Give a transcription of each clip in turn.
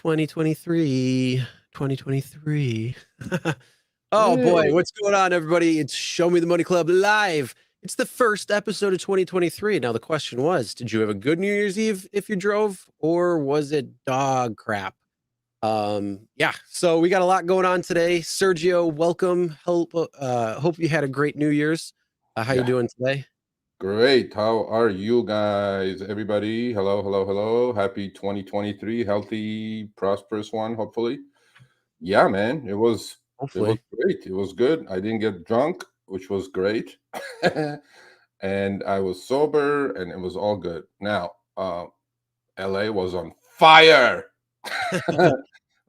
2023. 2023. Oh boy, Hey. what's going on, everybody? It's Show Me the Money Club live. It's the first episode of 2023. Now, the question was, did you have a good New Year's Eve if you drove, or was it dog crap? Yeah, so we got a lot going on today. Sergio, welcome. Hope you had a great New Year's. How you Yeah. doing today? Great. How are you guys? Everybody, hello, hello, hello. Happy 2023, healthy, prosperous one, hopefully. Yeah, man, it was Hopefully. great. It was good. I didn't get drunk, which was great. And I was sober and it was all good. Now, LA was on fire. Let me tell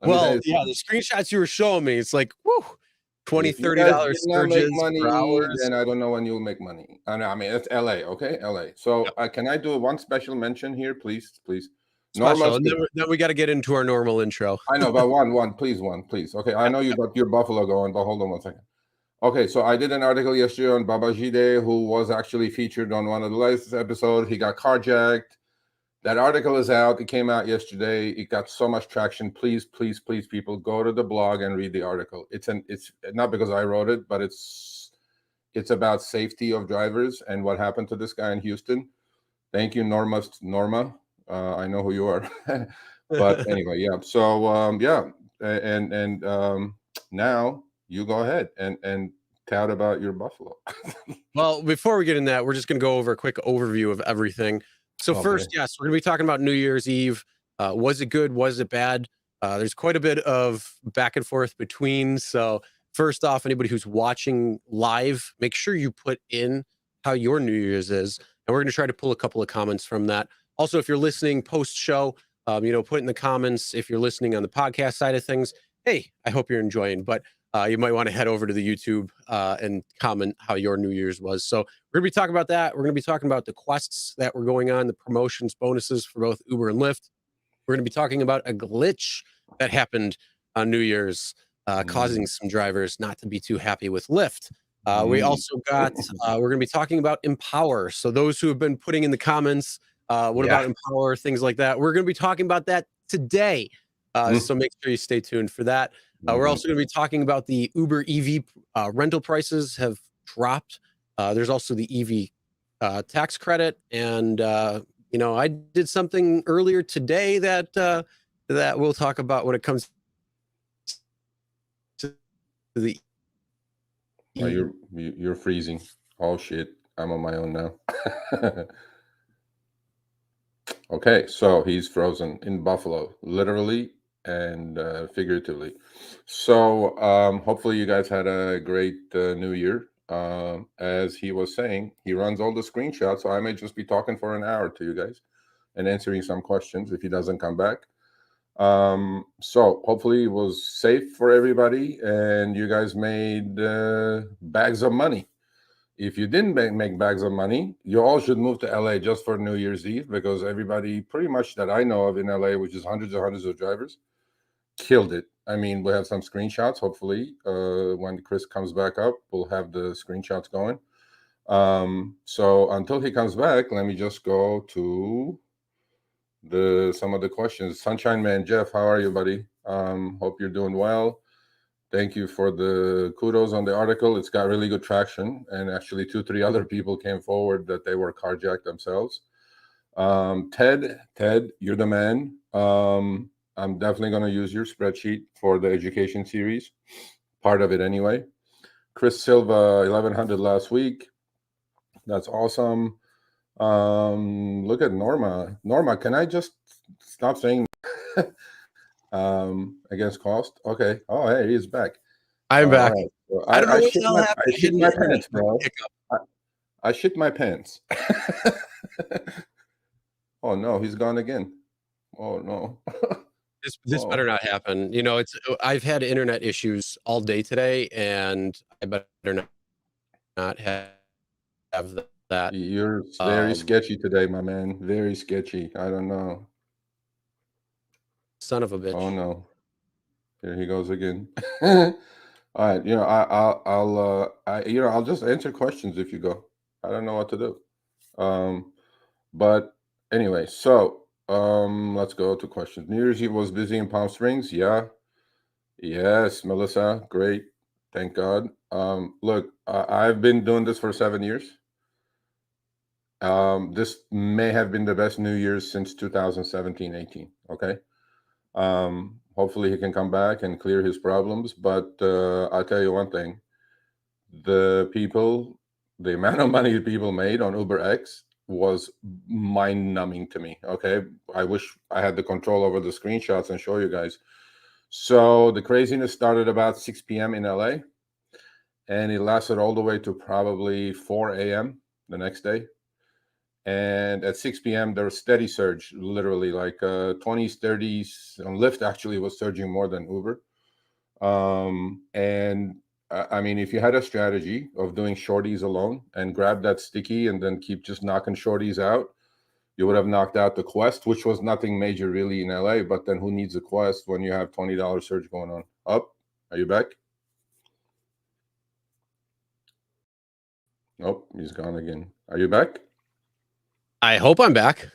Well, you yeah, the something. screenshots you were showing me, it's like, whoo, 20, If you guys did $30 not make surges for money, hours. then I don't know when you'll make money. I mean, it's LA, okay? LA. So Yep. can I do one special mention here, please? Please. Special. Norma's And then we got to get into our normal intro. I know, but one, please. Okay, I know you got your Buffalo going, but hold on one second. Okay, so I did an article yesterday on Babajide, who was actually featured on one of the latest episodes. He got carjacked. That article is out. It came out yesterday. It got so much traction. Please, please, please, people, go to the blog and read the article. It's not because I wrote it, but it's about safety of drivers and what happened to this guy in Houston. Thank you, Norma. I know who you are. But anyway, yeah. So yeah, and now you go ahead and tout about your Buffalo. Well, before we get in that, we're just going to go over a quick overview of everything. So Okay. first, yes, we're going to be talking about New Year's Eve. Was it good? Was it bad? There's quite a bit of back and forth between. So first off, anybody who's watching live, make sure you put in how your New Year's is. And we're going to try to pull a couple of comments from that. Also, if you're listening post-show, put in the comments. If you're listening on the podcast side of things, hey, I hope you're enjoying. But you might want to head over to the YouTube and comment how your New Year's was. So we're going to be talking about that. We're going to be talking about the quests that were going on, the promotions, bonuses for both Uber and Lyft. We're going to be talking about a glitch that happened on New Year's, causing some drivers not to be too happy with Lyft. We also got, we're going to be talking about Empower. So those who have been putting in the comments, what about Empower, things like that. We're going to be talking about that today. So make sure you stay tuned for that. We're also going to be talking about the Uber EV rental prices have dropped. There's also the EV tax credit. And, I did something earlier today that we'll talk about when it comes to the Oh, you're freezing. Oh shit, I'm on my own now. Okay, so he's frozen in Buffalo, literally and figuratively. So hopefully you guys had a great New Year. As he was saying, he runs all the screenshots, so I may just be talking for an hour to you guys and answering some questions if he doesn't come back. So hopefully it was safe for everybody and you guys made bags of money. If you didn't make bags of money, you all should move to LA just for New Year's Eve, because everybody pretty much that I know of in LA, which is hundreds and hundreds of drivers, killed it. I mean, we have some screenshots. Hopefully, when Chris comes back up, we'll have the screenshots going. So until he comes back, let me just go to some of the questions. Sunshine Man Jeff, how are you, buddy? Hope you're doing well. Thank you for the kudos on the article. It's got really good traction, and actually 2-3 other people came forward that they were carjacked themselves. Ted, you're the man. I'm definitely going to use your spreadsheet for the education series, part of it anyway. Chris Silva, 1100 last week. That's awesome. Look at Norma. Norma, can I just stop saying against cost? Okay. Oh, hey, he's back. I'm back. Right. So I don't know I what the hell happened. shit my pants, bro. I shit my pants. Oh no, he's gone again. Oh no. This better not happen. I've had internet issues all day today, and I better not have that. You're very sketchy today, my man. Very sketchy. I don't know. Son of a bitch. Oh no. Here he goes again. All right. I'll just answer questions if you go. I don't know what to do. But anyway, so Let's go to questions. New Year's Eve was busy in Palm Springs. Yeah. Yes, Melissa. Great. Thank God. Look, I've been doing this for 7 years. This may have been the best New Year's since 2017, 18. Okay. Hopefully he can come back and clear his problems. But I'll tell you one thing: the amount of money people made on Uber X was mind-numbing to me. Okay, I wish I had the control over the screenshots and show you guys. So the craziness started about 6 p.m. in LA, and it lasted all the way to probably 4 a.m. the next day. And at 6 p.m. there was steady surge, literally like 20s, 30s. On Lyft actually was surging more than Uber. And I mean, if you had a strategy of doing shorties alone and grab that sticky and then keep just knocking shorties out, you would have knocked out the Quest, which was nothing major really in LA. But then who needs a Quest when you have $20 surge going on? Up? Are you back? Nope, he's gone again. Are you back? I hope I'm back.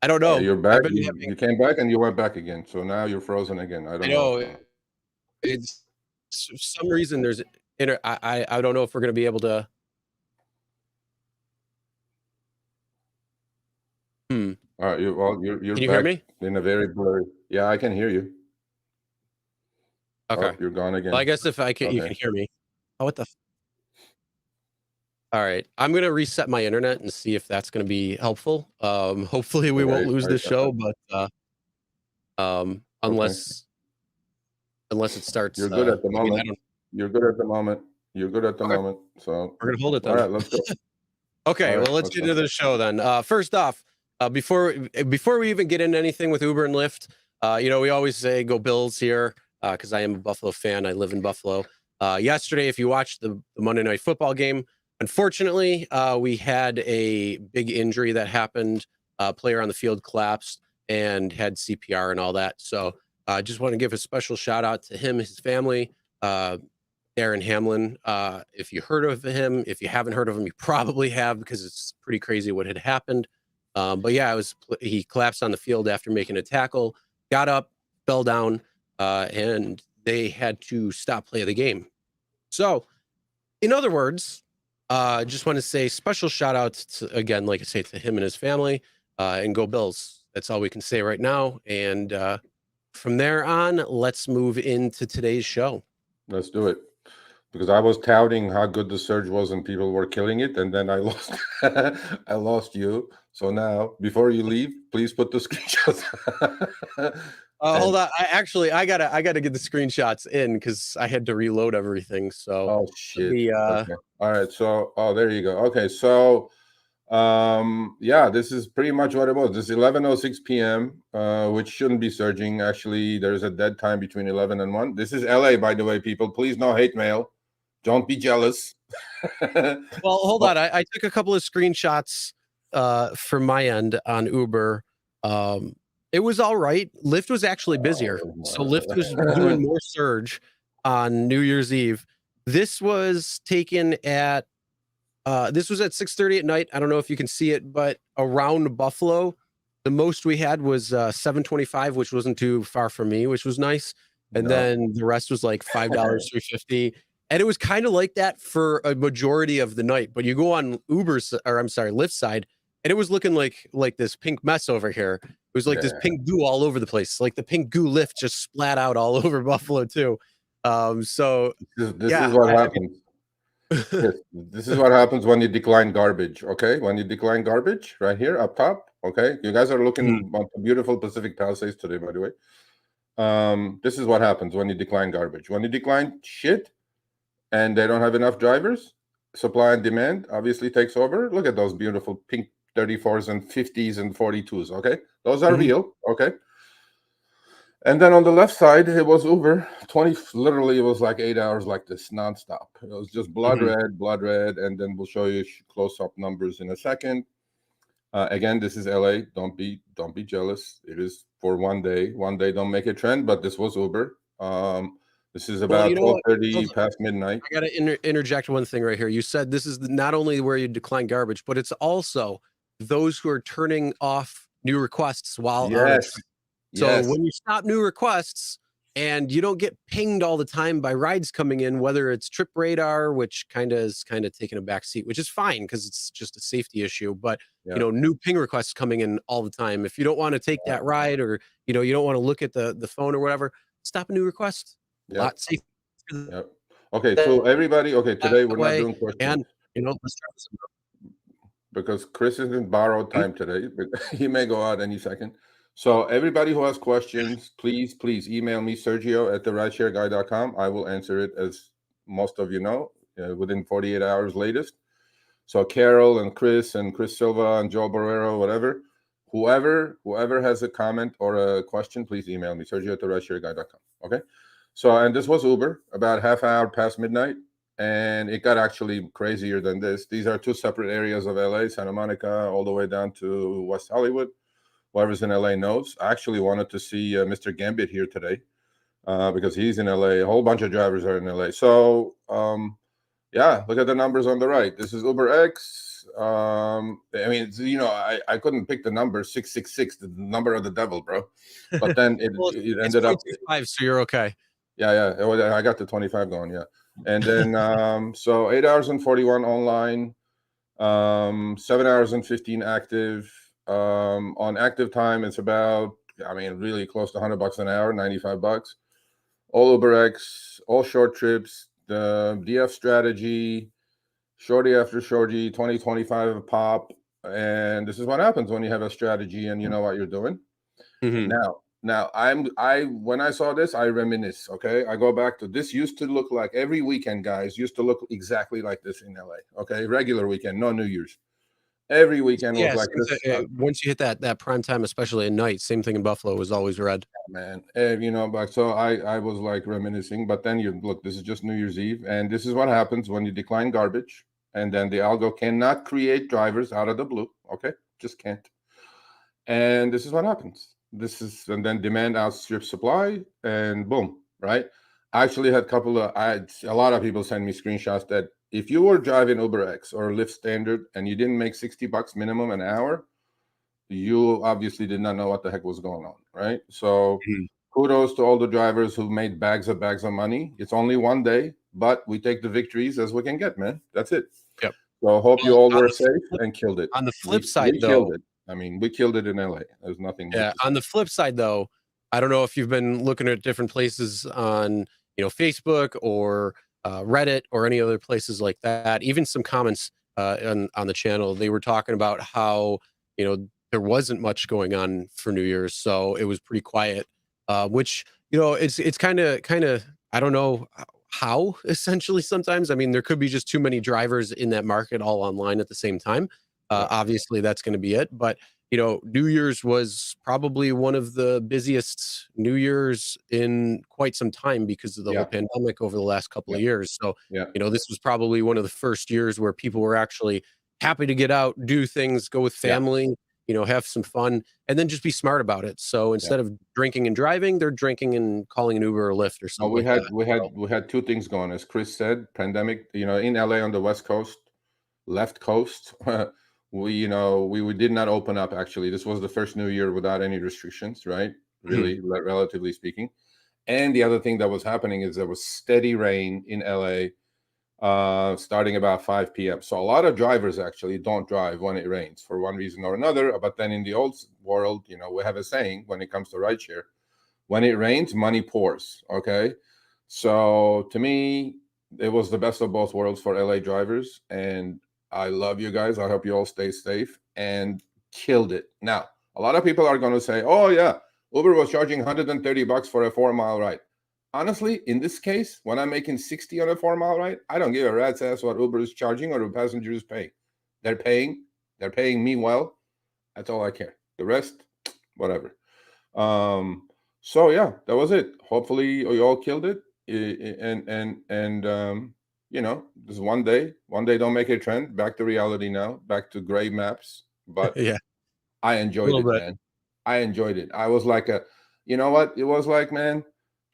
I don't know. You're back. I've been You came back and you went back again. So now you're frozen again. I I don't know what's know going on. it's for some reason there's I don't know if we're gonna be able to. All right, you're Can you hear back me? in a very blurry. Yeah, I can hear you. Okay. Oh, you're gone again. Well, I guess if I can, you Okay. can hear me. Oh, what the? All right, I'm gonna reset my internet and see if that's gonna be helpful. Hopefully we won't Right, lose right. this show, but Okay. unless it starts. You're good at the I mean, I moment. don't. You're good at the moment. You're good at the Okay, moment. So, we're gonna hold it all then. right, let's go. All Okay, right, well, let's let's get go. into the show then. First off, before we even get into anything with Uber and Lyft, we always say go Bills here because I am a Buffalo fan. I live in Buffalo. Yesterday, if you watched the Monday Night Football game, unfortunately, we had a big injury that happened. Player on the field collapsed and had CPR and all that. So I just want to give a special shout out to him, his family. Darren Hamlin. If you heard of him, if you haven't heard of him, you probably have because it's pretty crazy what had happened. But yeah, he collapsed on the field after making a tackle, got up, fell down, and they had to stop play of the game. So, in other words, just want to say special shout out to, again, like I say, to him and his family, and go Bills. That's all we can say right now. And from there on, let's move into today's show. Let's do it. Because I was touting how good the surge was and people were killing it, and then I lost. I lost you. So now, before you leave, please put the screenshots. Hold on. I gotta get the screenshots in because I had to reload everything. So Oh shit. the Okay. All right. So, there you go. Okay. So, yeah, this is pretty much what it was. This is 11:06 p.m., which shouldn't be surging. Actually, there's a dead time between 11 and 1. This is LA, by the way, people. Please, no hate mail. Don't be jealous. well, hold on. I took a couple of screenshots from my end on Uber. It was all right. Lyft was actually busier. So Lyft was doing more surge on New Year's Eve. This was taken at 6:30 at night. I don't know if you can see it, but around Buffalo, the most we had was 725, which wasn't too far from me, which was nice. And No. then the rest was like $5, $3.50. And it was kind of like that for a majority of the night. But you go on Lyft side, and it was looking like this pink mess over here. It was like this pink goo all over the place. Like the pink goo Lyft just splat out all over Buffalo too. So This yeah, is what happens. Yes, this is what happens when you decline garbage. Okay, when you decline garbage, right here up top. Okay, you guys are looking at the beautiful Pacific Palisades today, by the way. This is what happens when you decline garbage. When you decline shit, and they don't have enough drivers, supply and demand obviously takes over. Look at those beautiful pink 34s and 50s and 42s. Okay, those are real. Okay. And then on the left side, it was Uber. Literally, it was like 8 hours like this, nonstop. It was just blood red, and then we'll show you close-up numbers in a second. Again, this is LA. Don't be jealous. It is for one day. One day don't make a trend, but this was Uber. This is about 12:30 past midnight. I got to interject one thing right here. You said this is not only where you decline garbage, but it's also those who are turning off new requests while on a Yes. trip. So Yes. when you stop new requests and you don't get pinged all the time by rides coming in, whether it's Trip Radar, which is taking a back seat, which is fine because it's just a safety issue. But Yeah. new ping requests coming in all the time. If you don't want to take that ride, or you don't want to look at the phone or whatever, stop a new request. A Yeah. lot safer Yeah. Okay. So that everybody, okay, today we're not way. doing questions And let's try this. because Chris is in borrowed time today, but he may go out any second. So everybody who has questions, please email me, Sergio at the rideshareguy.com. I will answer it, as most of you know, within 48 hours latest. So Carol and Chris Silva and Joel Barrero, whatever, whoever has a comment or a question, please email me, Sergio at the rideshareguy.com. Okay. So, and this was Uber about half hour past midnight. And it got actually crazier than this. These are two separate areas of LA, Santa Monica, all the way down to West Hollywood. Whoever's in LA knows. I actually wanted to see Mr. Gambit here today because he's in LA. A whole bunch of drivers are in LA. So, yeah, look at the numbers on the right. This is Uber X. I mean, I couldn't pick the number 666, the number of the devil, bro. But then Well, it it's ended up. 0.25, so you're okay. Yeah. I got the 25 going. Yeah. And then, so 8 hours and 41 online, 7 hours and 15 active. On active time, it's about, really close to $100 an hour, $95. All UberX, all short trips, the DF strategy, shorty after shorty, 2025 a pop. And this is what happens when you have a strategy and you know what you're doing. Mhm. Now when I saw this, I reminisce. Okay, I go back to this. Used to look like every weekend, guys. Used to look exactly like this in LA. Okay, regular weekend, no New Year's. Every weekend was Yeah, like this. once you hit that prime time, especially at night, same thing in Buffalo, was always red. Man, but so I was like reminiscing. But then you look, this is just New Year's Eve, and this is what happens when you decline garbage, and then the algo cannot create drivers out of the blue. Okay, just can't. And this is what happens. And then demand outstrips supply, and boom, right? I actually had a lot of people send me screenshots that if you were driving Uber X or Lyft Standard and you didn't make $60 minimum an hour, you obviously did not know what the heck was going on, right? So Mhm. kudos to all the drivers who made bags of money. It's only one day, but we take the victories as we can get, man. That's it. Yep. So hope you Well, all were safe and killed it. on the flip We side, killed though, it. We killed it in LA. There's nothing more yeah, to say. on the flip side, though, I don't know if you've been looking at different places on, Facebook or Reddit or any other places like that. Even some comments on the channel, they were talking about how there wasn't much going on for New Year's, so it was pretty quiet. Which it's kind of I don't know how essentially sometimes. I mean, there could be just too many drivers in that market all online at the same time. Yeah. Obviously, that's going to be it, but New Year's was probably one of the busiest New Year's in quite some time because of the whole Yeah. pandemic over the last couple of years. So, Yeah. this was probably one of the first years where people were actually happy to get out, do things, go with family, have some fun, and then just be smart about it. So instead of drinking and driving, they're drinking and calling an Uber or Lyft or something we like that. we had two things going. As Chris said, pandemic, in LA on the West Coast, left coast, we did not open up. Actually, this was the first New Year without any restrictions, right? Really, relatively speaking. And the other thing that was happening is there was steady rain in LA starting about 5 p.m. So a lot of drivers actually don't drive when it rains for one reason or another. But then in the old world, we have a saying when it comes to rideshare: when it rains, money pours. Okay. So to me, it was the best of both worlds for LA drivers. And I love you guys. I hope you all stay safe and killed it. Now, a lot of people are going to say, oh, yeah, Uber was charging $130 for a 4 mile ride. Honestly, in this case, when I'm making 60 on a 4 mile ride, I don't give a rat's ass what Uber is charging or the passengers pay. They're paying me well. That's all I care. The rest, whatever. So yeah, that was it. Hopefully you all killed it. This is one day. One day don't make a trend. Back to reality now. Back to gray maps. But Yeah, I a enjoyed little it, bit. man. I enjoyed it. I was like you know what? It was like, man,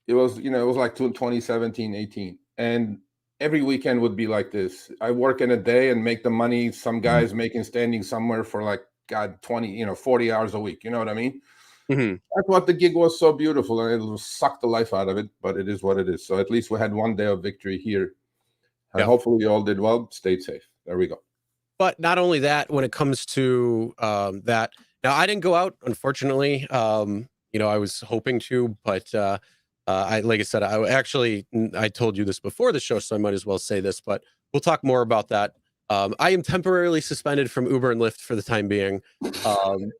it was like 2017, 18. And every weekend would be like this. I work in a day and make the money some guys making standing somewhere for like God, 20, 40 hours a week. You know what I mean? Mhm. That's what the gig was, so beautiful, and it'll suck the life out of it, but it is what it is. So at least we had one day of victory here, and Yeah. hopefully you all did well, stayed safe. There we go. But not only that, when it comes to that, now I didn't go out, unfortunately. I was hoping to, but I, like I said, I told you this before the show, so I might as well say this. But we'll talk more about that. I am temporarily suspended from Uber and Lyft for the time being. Um,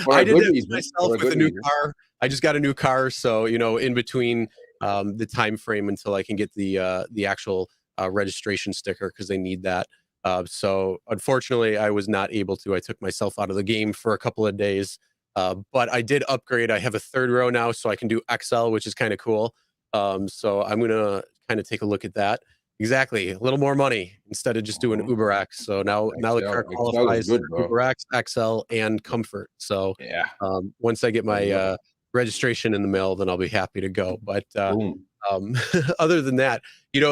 For I a did good that to reason. myself For a with good a new reason. car. I just got a new car, so in between the time frame until I can get the actual registration sticker, because they need that. So unfortunately, I was not able to. I took myself out of the game for a couple of days, but I did upgrade. I have a third row now, so I can do XL, which is kind of cool. So I'm gonna kind of take a look at that. Exactly, a little more money instead of just doing Mhm. Uber X. So now the car Excel is qualifies good, for bro. Uber X, XL, and Comfort. So Yeah. once I get There you my go. registration in the mail, then I'll be happy to go. But Boom. um, other than that,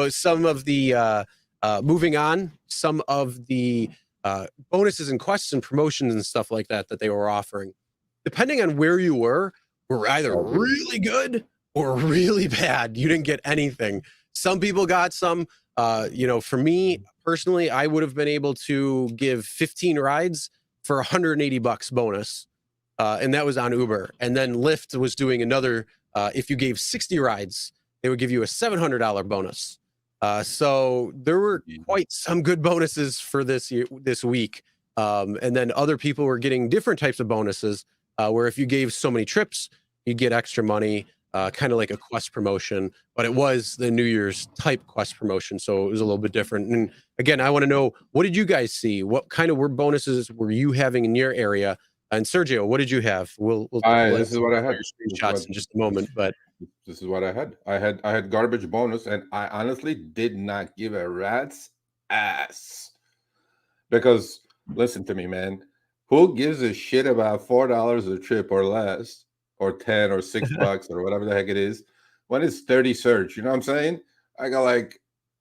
some of the moving on, some of the bonuses and quests and promotions and stuff like that they were offering, depending on where you were either Oh, dude. really good or really bad. You didn't get anything. Some people got some. For me personally, I would have been able to give 15 rides for $180 bonus, and that was on Uber. And then Lyft was doing another. If you gave 60 rides, they would give you a $700 bonus. So there were quite some good bonuses for this week. And then other people were getting different types of bonuses, where if you gave so many trips, you'd get extra money, kind of like a quest promotion. But it was the New Year's type quest promotion, so it was a little bit different. And again, I want to know, what did you guys see? What kind of bonuses were you having in your area? And Sergio, what did you have? We'll let This is us what I share had. your This is screenshots what in just a moment. But this is what I had. I had garbage bonus, and I honestly did not give a rat's ass. Because listen to me, man. Who gives a shit about $4 a trip or less, or 10 or $6 or whatever the heck it is, when it's 30 surge? You know what I'm saying? I go like,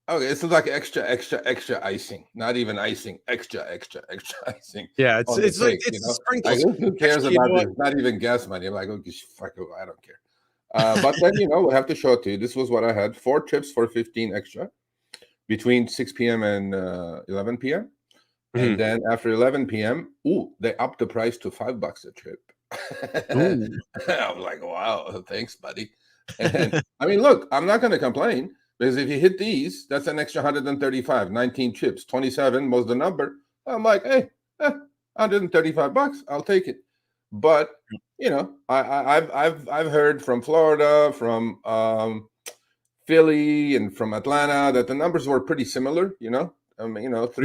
okay, this is like extra icing. Not even icing, extra icing yeah, on the it's like cake, it's the Like sprinkles. who cares Actually, you know about what? this? Not even gas money. I'm like, okay, fuck it, I don't care. But then we have to show it to you. This was what I had: 4 trips for 15 extra between 6 p.m. and 11 p.m. And Mhm. then after 11 p.m., they upped the price to $5 a trip. Ooh. I'm like, wow, thanks, buddy. And I mean, look, I'm not going to complain, because if you hit these, that's an extra 135, 19 trips, 27 was the number. I'm like, hey, $135, I'll take it. But I've heard from Florida, from Philly, and from Atlanta that the numbers were pretty similar. Three,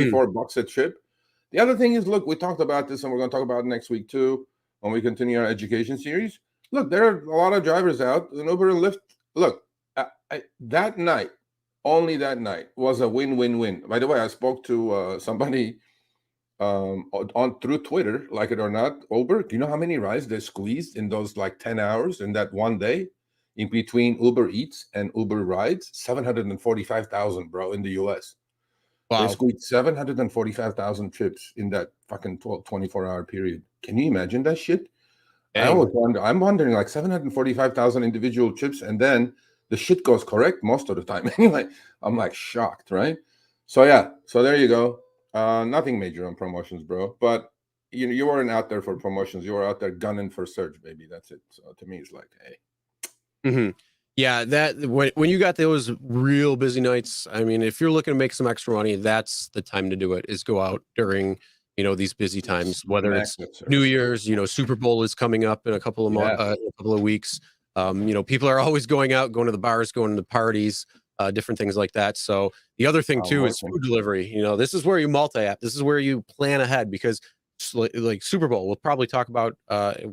Mhm. $4 a trip. The other thing is, look, we talked about this, and we're going to talk about it next week too when we continue our education series. Look, there are a lot of drivers out in Uber and Lyft. Look, that night, only that night, was a win-win-win. By the way, I spoke to somebody on through Twitter, like it or not. Uber, do you know how many rides they squeezed in those like 10 hours in that one day, in between Uber Eats and Uber Rides? 745,000, bro, in the US. They Wow. squeezed 745,000 trips in that fucking 24-hour period. Can you imagine that shit? I Dang. always wonder. I'm wondering, like, 745,000 individual trips, and then the shit goes correct most of the time. Anyway, I'm like shocked, right? So yeah, so there you go. Nothing major on promotions, bro. But you weren't out there for promotions. You were out there gunning for surge, baby. That's it. So to me, it's like, hey, Mhm. Yeah, that when you got those real busy nights, I mean, if you're looking to make some extra money, that's the time to do it. Is go out during these busy times, whether smack it's that surge. New Year's, Super Bowl is coming up in a couple of Yeah. a couple of weeks. People are always going out, going to the bars, going to the parties, different things like that. So the other thing I'm too is working. food delivery. This is where you multi-app. This is where you plan ahead, because like Super Bowl, we'll probably talk about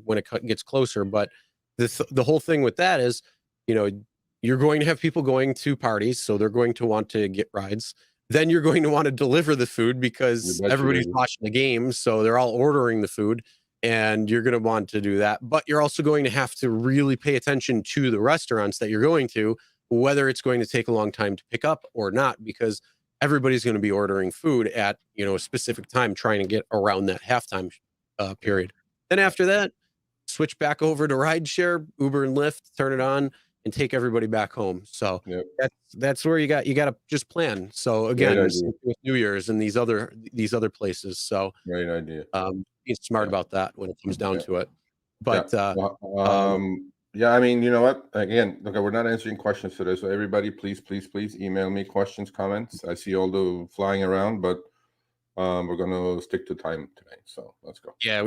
when it gets closer. But the whole thing with that is, you know, you're going to have people going to parties, so they're going to want to get rides. Then you're going to want to deliver the food You because bet you, everybody's baby. watching the game, so they're all ordering the food, and you're going to want to do that. But you're also going to have to really pay attention to the restaurants that you're going to, whether it's going to take a long time to pick up or not, because everybody's going to be ordering food at, a specific time, trying to get around that halftime period. Then after that, switch back over to rideshare, Uber and Lyft, turn it on, and take everybody back home. So Yep. that's where you got to just plan. So Great again, idea. with New Year's and these other places. So Great idea. be smart Yeah. about that when it comes down Yeah. to it. Yeah. But Yeah, I mean, you know what? Again, look, we're not answering questions today. So everybody, please email me questions, comments. I see all the flying around, but we're gonna stick to time today. So let's go. yeah,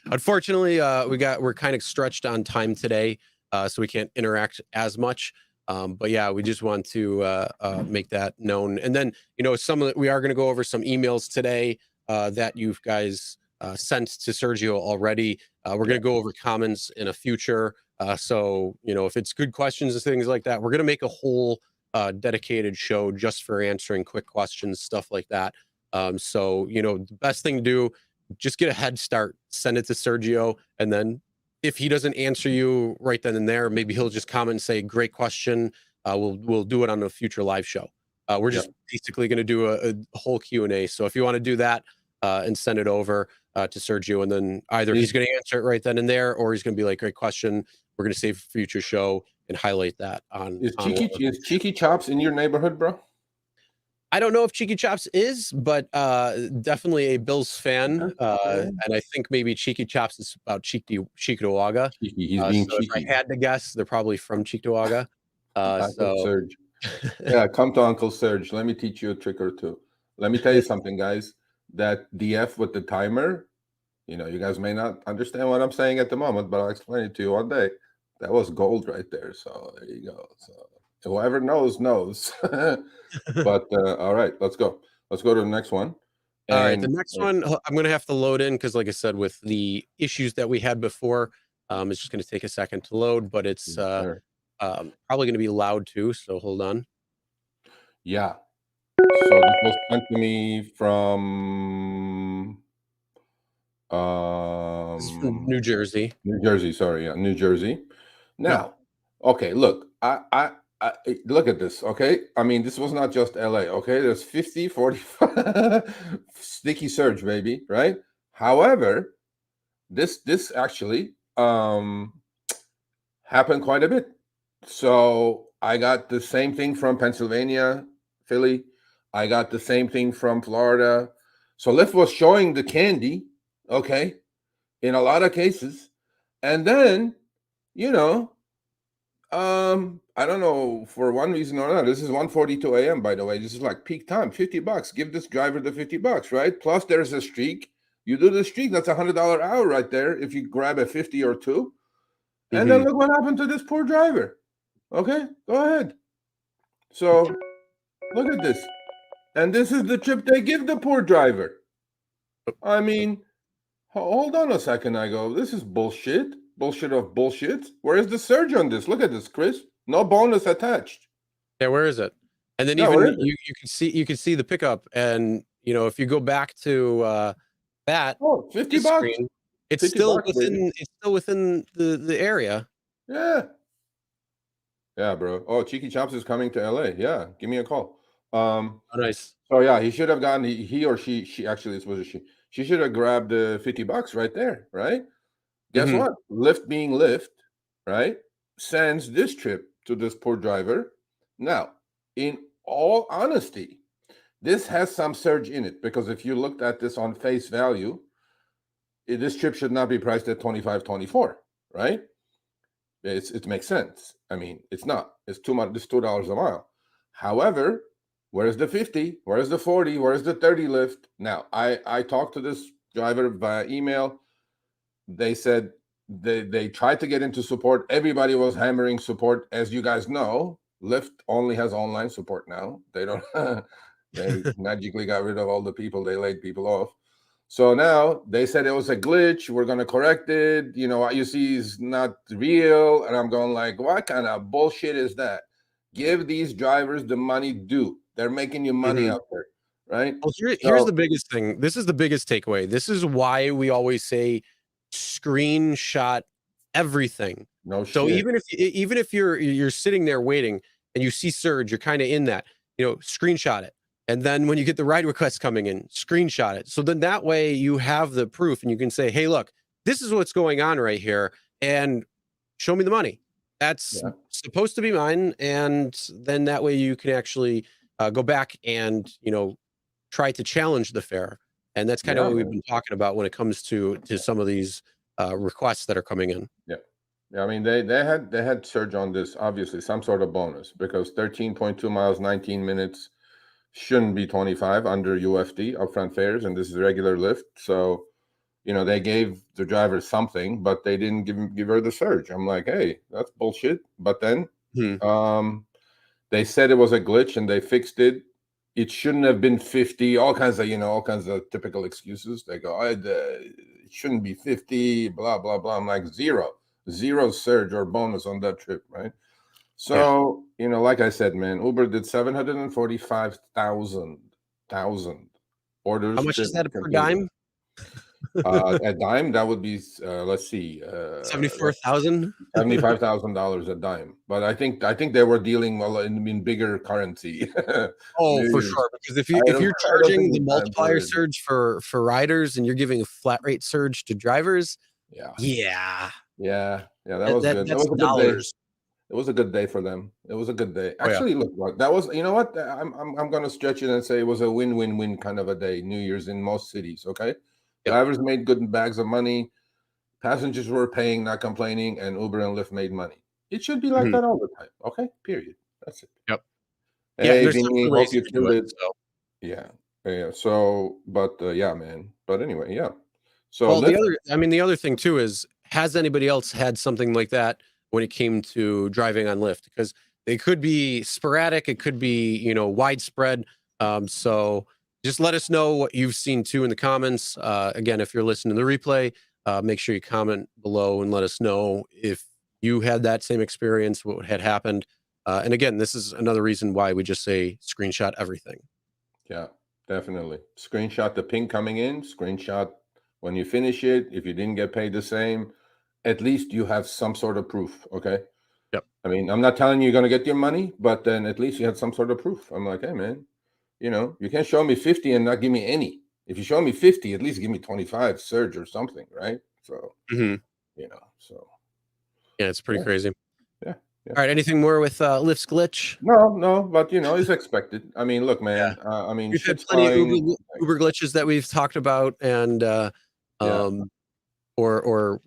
unfortunately we're kind of stretched on time today, so we can't interact as much. But yeah, we just want to make that known. And then, we are going to go over some emails today that you guys sent to Sergio already. We're going to go over comments in a future. So, if it's good questions and things like that, we're going to make a whole dedicated show just for answering quick questions, stuff like that. So, the best thing to do, just get a head start, send it to Sergio, and then if he doesn't answer you right then and there, maybe he'll just comment and say, "Great question. We'll do it on a future live show." We're just basically going to do a whole Q&A. So if you want to do that and send it over to Sergio, and then either he's going to answer it right then and there, or he's going to be like, "Great question. We're going to save for future show and highlight that on." Is Cheeky Chops in your neighborhood, bro? I don't know if Cheeky Chops is, but definitely a Bills fan. And I think maybe Cheeky Chops is about Cheektowaga. He's being so cheeky. If I had to guess, they're probably from Cheektowaga. Uncle Serge. Yeah, come to Uncle Serge. Let me teach you a trick or two. Let me tell you something, guys. That DF with the timer, you guys may not understand what I'm saying at the moment, but I'll explain it to you one day. That was gold right there. So there you go. So whoever knows. But all right, let's go. Let's go to the next one. All right, the next one I'm going to have to load in because, like I said, with the issues that we had before, it's just going to take a second to load, but it's probably going to be loud too. So hold on. Yeah. So this was sent to me from New Jersey. New Jersey, sorry, yeah, New Jersey. Now, okay, look, I look at this, okay? I mean, this was not just LA, okay? There's 50, 45 sticky surge, baby, right? However, this actually happened quite a bit. So I got the same thing from Pennsylvania, Philly. I got the same thing from Florida. So Lyft was showing the candy, okay, in a lot of cases. And then, I don't know, for one reason or another, this is 1:42 a.m., by the way. This is like peak time, $50. Give this driver the $50, right? Plus there's a streak. You do the streak, that's $100 hour right there if you grab a 50 or two. And then look what happened to this poor driver. Okay, go ahead. So look at this. And this is the trip they give the poor driver. I mean, hold on a second. I go, this is bullshit. Bullshit of bullshit. Where is the surge on this? Look at this, Chris. No bonus attached. Yeah, where is it? And then even you can see the pickup. And if you go back to that $50. Screen, it's still within the area. Yeah. Yeah, bro. Oh, Cheeky Chops is coming to LA. Yeah, give me a call. Oh, nice. So yeah, he should have gotten he or she actually it was a she should have grabbed the $50 right there, right? Guess what? Lyft being Lyft, right? Sends this trip to this poor driver. Now, in all honesty, this has some surge in it because if you looked at this on face value, this trip should not be priced at 25, 24, right? It makes sense. I mean, it's not. It's too much. It's $2 a mile. However, where's the 50? Where's the 40? Where's the 30 Lyft? Now, I talked to this driver via email. They said they tried to get into support. Everybody was hammering support. As you guys know, Lyft only has online support now. They don't. They magically got rid of all the people. They laid people off. So now they said it was a glitch. We're going to correct it. What you see is not real. And I'm going like, what kind of bullshit is that? Give these drivers the money due. They're making you money out there, right? Well, here's the biggest thing. This is the biggest takeaway. This is why we always say screenshot everything. No shit. So even if you're sitting there waiting and you see surge, you're kind of in that, screenshot it. And then when you get the ride request coming in, screenshot it. So then that way you have the proof and you can say, hey, look, this is what's going on right here. And show me the money. That's supposed to be mine. And then that way you can actually go back and, try to challenge the fare. And that's kind of what we've been talking about when it comes to some of these requests that are coming in. Yeah. I mean, they had surge on this, obviously, some sort of bonus, because 13.2 miles, 19 minutes shouldn't be 25 under UFD, upfront fares, and this is regular Lyft. So, they gave the driver something, but they didn't give her the surge. I'm like, hey, that's bullshit. But then they said it was a glitch and they fixed it. It shouldn't have been 50, all kinds of typical excuses. They go, it shouldn't be 50, blah, blah, blah. I'm like, zero surge or bonus on that trip, right? So, like I said, man, Uber did 745,000 orders. How much is that per dime? A dime, that would be, let's see, $74,000, $75,000 a dime. But I think they were dealing in bigger currency. Oh, for sure. Because if you're charging the multiplier surge for riders and you're giving a flat rate surge to drivers, yeah, that was good. That was a dollars. good day. It was a good day for them. It was a good day. Actually, look, that was, you know what? I'm going to stretch it and say it was a win-win-win kind of a day. New Year's in most cities. Okay. Drivers made good bags of money. Passengers were paying, not complaining, and Uber and Lyft made money. It should be like that all the time. Okay, period. That's it. Yep. Hey, Vinny, hope you killed it. So. Yeah. So, but man. But anyway, yeah. So well, the other thing too is, has anybody else had something like that when it came to driving on Lyft? Because they could be sporadic, it could be widespread. So just let us know what you've seen too in the comments. Again, if you're listening to the replay, make sure you comment below and let us know if you had that same experience, what had happened. And again, this is another reason why we just say screenshot everything. Yeah, definitely. Screenshot the ping coming in, screenshot when you finish it. If you didn't get paid the same, at least you have some sort of proof. Okay. Yep. I mean, I'm not telling you you're going to get your money, but then at least you had some sort of proof. I'm like, hey, man, you can't show me 50 and not give me any. If you show me 50, at least give me 25 surge or something, right? So, so. Yeah, it's pretty crazy. Yeah. All right. Anything more with Lyft's glitch? No, but it's expected. I mean, look, man. I mean, we've had plenty of Uber glitches that we've talked about, and or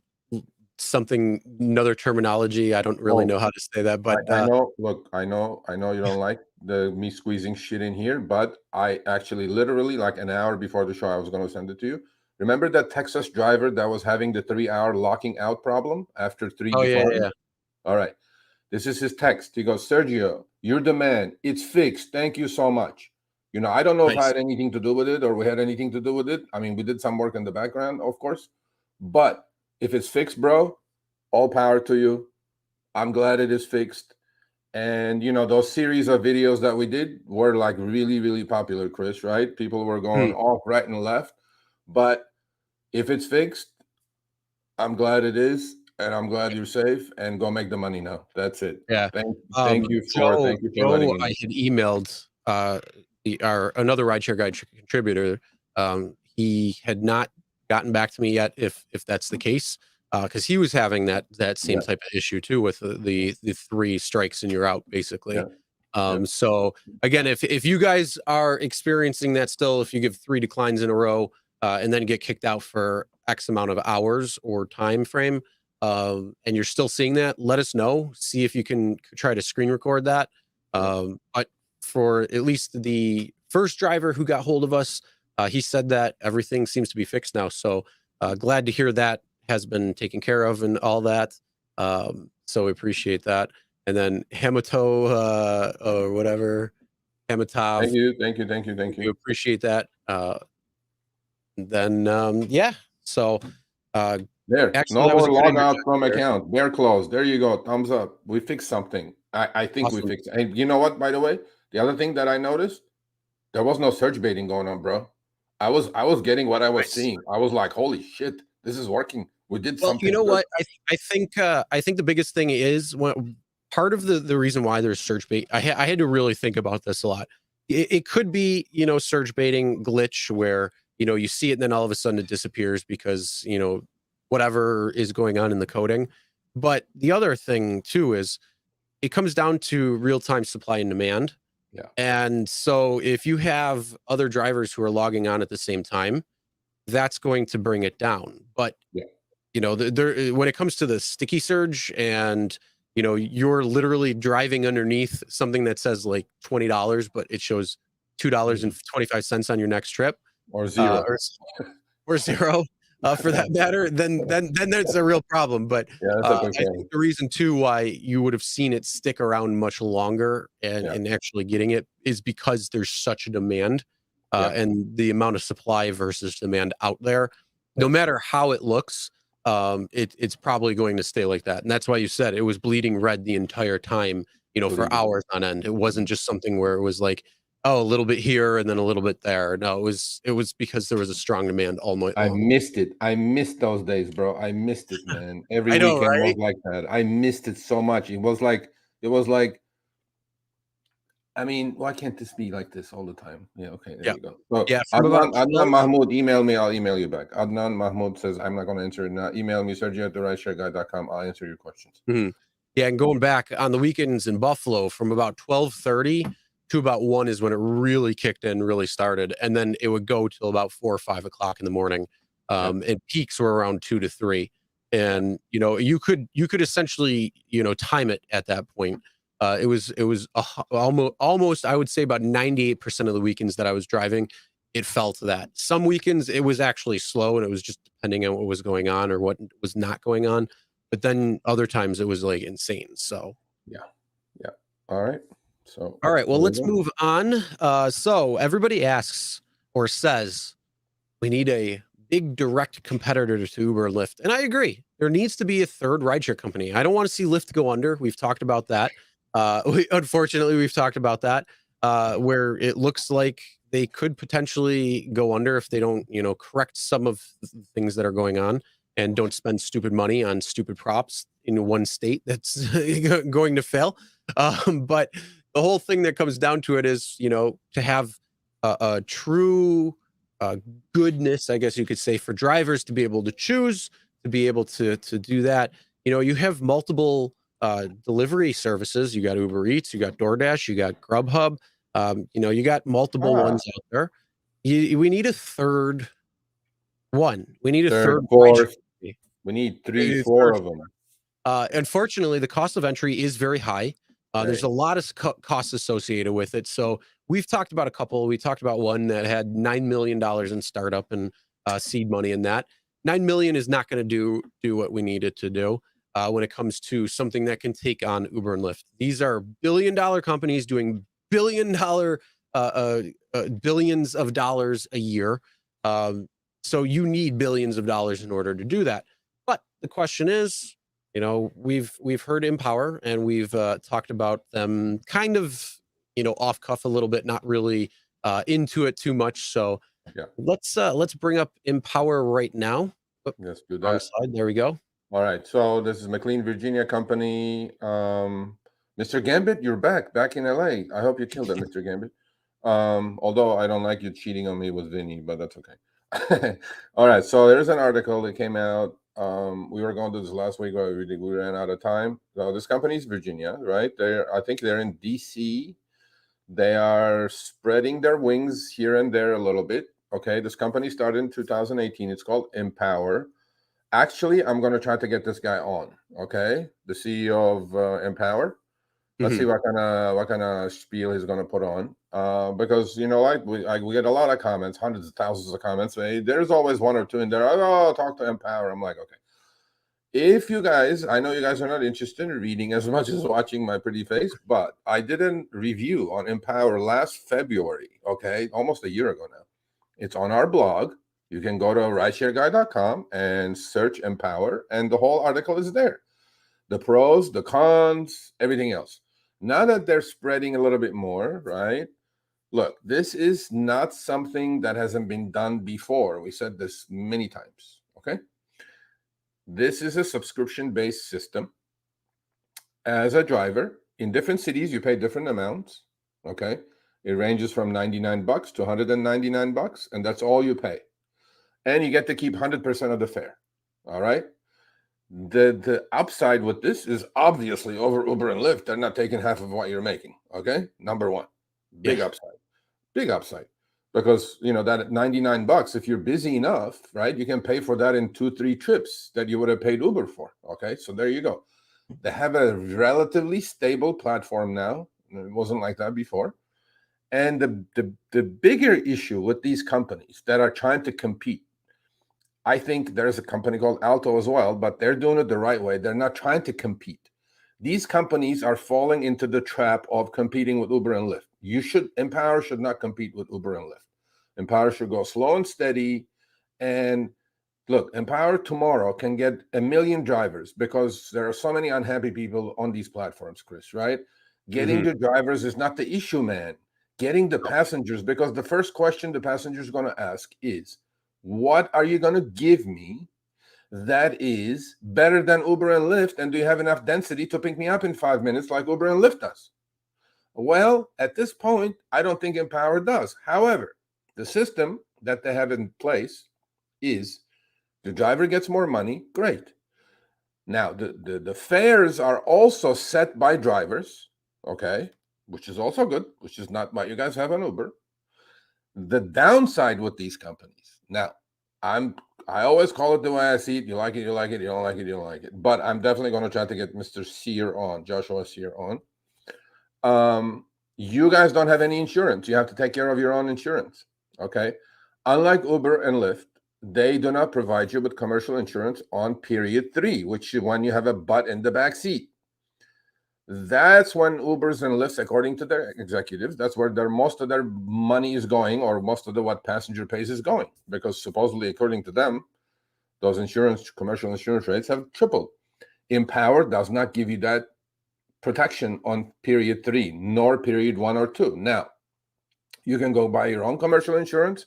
something, another terminology. I don't really know how to say that, but I know. Look, I know you don't like me squeezing shit in here, but I actually literally, like an hour before the show, I was going to send it to you. Remember that Texas driver that was having the 3-hour locking out problem after 3 departments? Yeah. All right. This is his text. He goes, Sergio, you're the man. It's fixed. Thank you so much. I don't know if I had anything to do with it or we had anything to do with it. I mean, we did some work in the background, of course. But if it's fixed, bro, all power to you. I'm glad it is fixed. And, those series of videos that we did were like really, really popular, Chris, right? People were going off right and left. But if it's fixed, I'm glad it is. And I'm glad you're safe, and go make the money now. That's it. Yeah. Thank you for letting me. I had emailed another RideShare Guy contributor. He had not gotten back to me yet if that's the case, because he was having that same type of issue too with the 3 strikes and you're out, basically. So again, if you guys are experiencing that still, if you give 3 declines in a row and then get kicked out for X amount of hours or time frame, and you're still seeing that, let us know. See if you can try to screen record that. But for at least the first driver who got hold of us, he said that everything seems to be fixed now. So glad to hear that has been taken care of and all that. So we appreciate that. And then Hamato or whatever, Hamatov. Thank you. We appreciate that. Then so there, no more log out from account. They're closed. There you go. Thumbs up. We fixed something. I think we fixed it. And you know what, by the way, the other thing that I noticed, there was no surge baiting going on, bro. I was getting what I was seeing. I was like, holy shit, this is working. We did something. You know what? I think the biggest thing is part of the reason why there's surge bait. I had to really think about this a lot. it could be, surge baiting glitch where, you see it and then all of a sudden it disappears because, whatever is going on in the coding. But the other thing too is it comes down to real-time supply and demand. Yeah. And so if you have other drivers who are logging on at the same time, that's going to bring it down. But Yeah. when it comes to the sticky surge and you're literally driving underneath something that says like $20, but it shows $2.25 on your next trip, Or zero. Or zero, for that matter, then there's a real problem. But Yeah, that's a big I problem. think the reason too why you would have seen it stick around much longer and actually getting it is because there's such a demand, and the amount of supply versus demand out there. No matter how it looks, it's probably going to stay like that. And that's why you said it was bleeding red the entire time, for hours on end. It wasn't just something where it was like, oh, a little bit here and then a little bit there. No, it was because there was a strong demand all night I long. missed it. I missed those days, bro. I missed it, man. Every I know, weekend was right? like that. I missed it so much. It was like, I mean, why can't this be like this all the time? Yeah, okay, there Yeah. you go. So Yeah, from about Adnan 12. Mahmoud, email me. I'll email you back. Adnan Mahmoud says, I'm not going to answer it now. Email me, Sergio at RideShareGuy.com. I'll answer your questions. Mhm. Yeah, and going back on the weekends in Buffalo from about 12:30 to about 1 is when it really kicked in, really started, and then it would go till about 4 or 5 o'clock in the morning. And peaks were around 2 to 3. And, you could essentially, time it at that point. It was almost, I would say about 98% of the weekends that I was driving, it felt that. Some weekends it was actually slow and it was just depending on what was going on or what was not going on. But then other times it was like insane. So, Yeah. Yeah. All right. So, all right, well, there you let's go. move on. So everybody asks or says we need a big direct competitor to Uber and Lyft. And I agree. There needs to be a third rideshare company. I don't want to see Lyft go under. We've talked about that. Unfortunately, we've talked about that, where it looks like they could potentially go under if they don't, correct some of the things that are going on and don't spend stupid money on stupid props in one state that's going to fail. But the whole thing that comes down to it is, to have a true uh, goodness, I guess you could say, for drivers to be able to choose, to be able to do that. You have multiple delivery services. You got Uber Eats, you got DoorDash, you got Grubhub. You got multiple Ah, ones out there. We need a third one. We need a third, third rideshare fourth. company. We need We 3, need a 4 third of them. Unfortunately, the cost of entry is very high. There's Right. a lot of costs associated with it. So we've talked about a couple. We talked about one that had $9 million in startup and seed money in that. 9 million is not going to do what we need it to do when it comes to something that can take on Uber and Lyft. These are billion-dollar companies doing billion-dollar billions of dollars a year. So you need billions of dollars in order to do that. But the question is, we've heard Empower and we've talked about them kind of, off cuff a little bit, not really into it too much. So Yeah. let's bring up Empower right now. Let's do Wrong that. slide. There we go. All right. So this is McLean, Virginia company. Mr. Gambit, you're back in LA. I hope you killed it, Mr. Gambit. Although I don't like you cheating on me with Vinny, but that's okay. All right. So there's an article that came out. We were going to do this last week, but we ran out of time. So this company is Virginia, right? I think they're in DC. They are spreading their wings here and there a little bit. Okay. This company started in 2018. It's called Empower. Actually, I'm going to try to get this guy on. Okay, the CEO of Empower. Let's see what kind of spiel he's going to put on. Because we get a lot of comments, hundreds of thousands of comments. There's always one or two in there. Oh, talk to Empower. I'm like, okay. If you guys, I know you guys are not interested in reading as much as watching my pretty face, but I did a review on Empower last February. Okay, almost a year ago now. It's on our blog. You can go to rideshareguy.com and search Empower, and the whole article is there. The pros, the cons, everything else. Now that they're spreading a little bit more, right? Look, this is not something that hasn't been done before. We said this many times, okay? This is a subscription-based system. As a driver, in different cities, you pay different amounts, okay? It ranges from $99 to $199, and that's all you pay. And you get to keep 100% of the fare. All right. The upside with this is obviously over Uber and Lyft, they're not taking half of what you're making. Okay. Number one, Yeah. big upside. Because that at $99, if you're busy enough, right, you can pay for that in 2-3 trips that you would have paid Uber for. Okay. So there you go. They have a relatively stable platform now. It wasn't like that before. And the bigger issue with these companies that are trying to compete, I think there's a company called Alto as well, but they're doing it the right way. They're not trying to compete. These companies are falling into the trap of competing with Uber and Lyft. Empower should not compete with Uber and Lyft. Empower should go slow and steady. And look, Empower tomorrow can get 1 million drivers because there are so many unhappy people on these platforms, Chris, right? Getting the drivers is not the issue, man. Getting the passengers, because the first question the passenger is going to ask is, what are you going to give me that is better than Uber and Lyft? And do you have enough density to pick me up in 5 minutes like Uber and Lyft does? Well, at this point, I don't think Empower does. However, the system that they have in place is the driver gets more money. Great. Now, the fares are also set by drivers, okay, which is also good, which is not what you guys have on Uber. The downside with these companies, now, I always call it the way I see it. You like it, you like it. You don't like it, you don't like it. But I'm definitely going to try to get Mr. Sear on, Joshua Sear on. You guys don't have any insurance. You have to take care of your own insurance, okay? Unlike Uber and Lyft, they do not provide you with commercial insurance on period 3, which is when you have a butt in the back seat. That's when Ubers and Lyfts, according to their executives, that's where most of their money is going, or most of what passenger pays is going, because supposedly, according to them, those commercial insurance rates have tripled. Empower does not give you that protection on period 3, nor period 1 or 2. Now, you can go buy your own commercial insurance,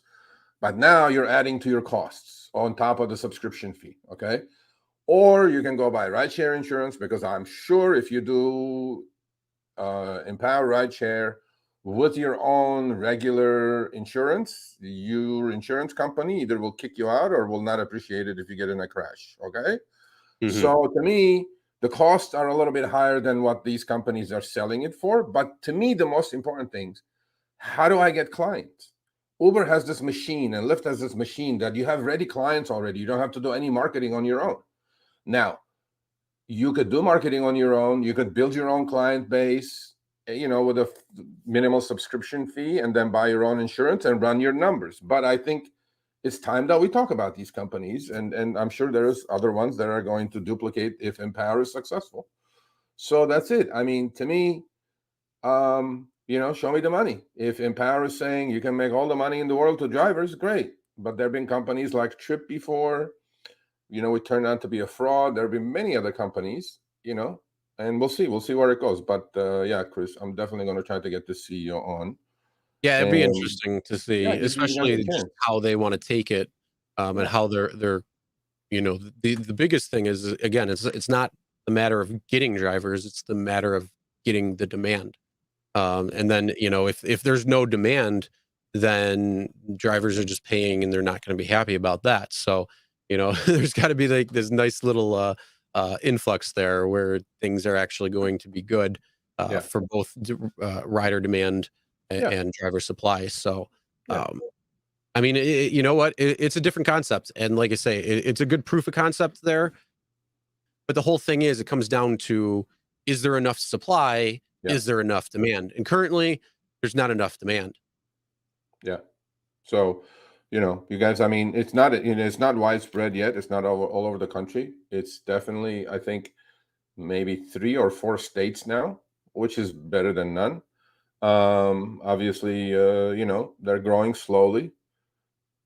but now you're adding to your costs on top of the subscription fee, okay? Or you can go buy rideshare insurance, because I'm sure if you do Empower rideshare with your own regular insurance, your insurance company either will kick you out or will not appreciate it if you get in a crash, okay? So to me, the costs are a little bit higher than what these companies are selling it for. But to me, the most important things, how do I get clients? Uber has this machine and Lyft has this machine that you have ready clients already. You don't have to do any marketing on your own. Now, you could do marketing on your own. You could build your own client base, with a minimal subscription fee, and then buy your own insurance and run your numbers. But I think it's time that we talk about these companies, and I'm sure there's other ones that are going to duplicate if Empower is successful. So that's it. I mean, to me, show me the money. If Empower is saying you can make all the money in the world to drivers, great. But there have been companies like Trip before, it turned out to be a fraud. There have been many other companies, and we'll see where it goes. But yeah, Chris, I'm definitely going to try to get the CEO on. Yeah, it'd be interesting to see, Yeah, give you guys a especially just chance. how they want to take it, and how they're the biggest thing is, again, it's not the matter of getting drivers, it's the matter of getting the demand. And then, if there's no demand, then drivers are just paying and they're not going to be happy about that. So, there's got to be like this nice little influx there where things are actually going to be good for both rider demand and driver supply. So, I mean, you know what? It's a different concept. And like I say, it's a good proof of concept there. But the whole thing is, it comes down to, is there enough supply? Is there enough demand? And currently, there's not enough demand. Yeah. So, you guys, I mean, it's not widespread yet. It's not all over the country. It's definitely, I think, maybe 3 or 4 states now, which is better than none. Obviously, they're growing slowly.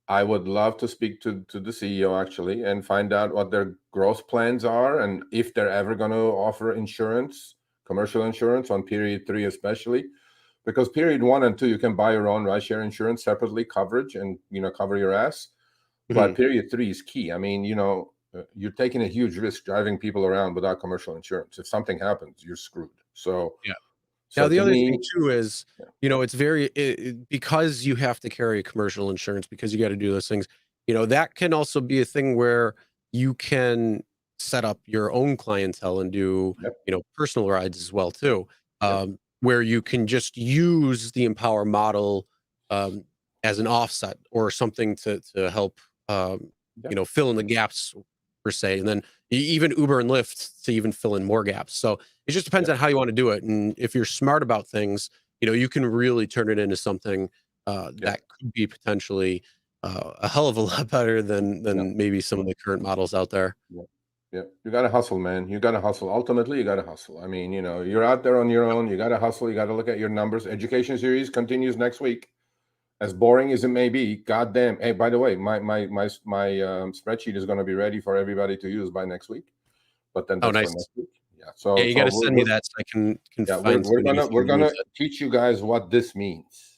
I would love to speak to the CEO actually and find out what their growth plans are, and if they're ever going to offer insurance, commercial insurance on period 3, especially. Because period 1 and 2, you can buy your own rideshare insurance separately, coverage, and cover your ass. But period 3 is key. I mean, you're taking a huge risk driving people around without commercial insurance. If something happens, you're screwed. So, Yeah. Now, So the to other thing me, too is, yeah, it's because you have to carry commercial insurance, because you got to do those things, that can also be a thing where you can set up your own clientele and do, yep, personal rides as well too, yep, where you can just use the Empower model um, as an offset or something to help, yep, fill in the gaps per se, and then even Uber and Lyft to even fill in more gaps. So it just depends yep, on how you want to do it. And if you're smart about things, you can really turn it into something yep, that could be potentially a hell of a lot better than yep, maybe some of the current models out there. yep. Yeah, you got to hustle, man. You got to hustle. Ultimately, you got to hustle. I mean, you're out there on your own. You got to hustle. You got to look at your numbers. Education series continues next week. As boring as it may be, goddamn. Hey, by the way, my spreadsheet is going to be ready for everybody to use by next week. But then Oh, that's for nice. next week. Yeah. Yeah, So you got to send me we're that so I can yeah find we're somebody gonna who's we're going to use gonna it. teach you guys what this means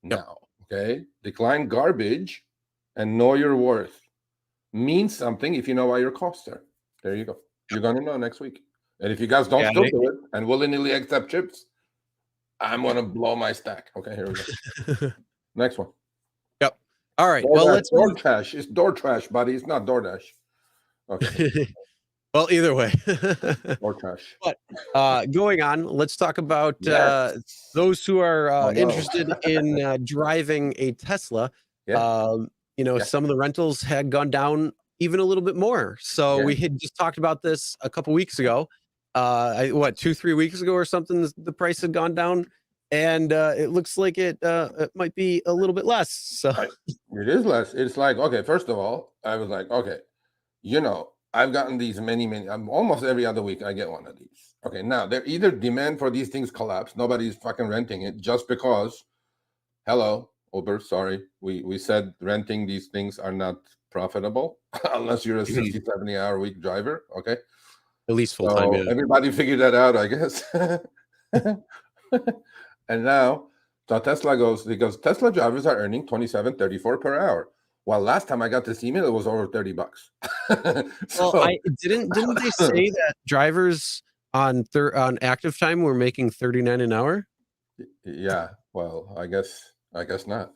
Yep. now. Okay, decline garbage and know your worth means something if you know why your costs are. There you go. You're gonna know next week. And if you guys don't Yeah. still do it and willingly accept chips, I'm gonna blow my stack. Okay, here we go. Next one. Yep. All right. Well, DoorDash, let's door move. trash. It's door trash, buddy. It's not DoorDash. Okay, Well, either way. door trash. But going on, let's talk about Yes. those who are Oh no. interested in driving a Tesla. Yeah. Yeah. Some of the rentals had gone down even a little bit more. So Yeah. we had just talked about this a couple weeks ago. 2, 3 weeks ago or something, the price had gone down, and it looks like it might be a little bit less. So It is less. It's like, okay, first of all, I was like, okay, I've gotten these many, almost every other week I get one of these. Okay, now they're either demand for these things collapse, nobody's fucking renting it just because, hello, Uber, sorry, we said renting these things are not profitable unless you're a mhm, 60, 70 hour week driver. Okay, at least full time, so yeah. everybody figured that out, I guess. And now, so Tesla goes, because Tesla drivers are earning 27.34 per hour. Well, last time I got this email, it was over $30. Well, So I didn't they say that drivers on active time were making 39 an hour? yeah, well, I guess not.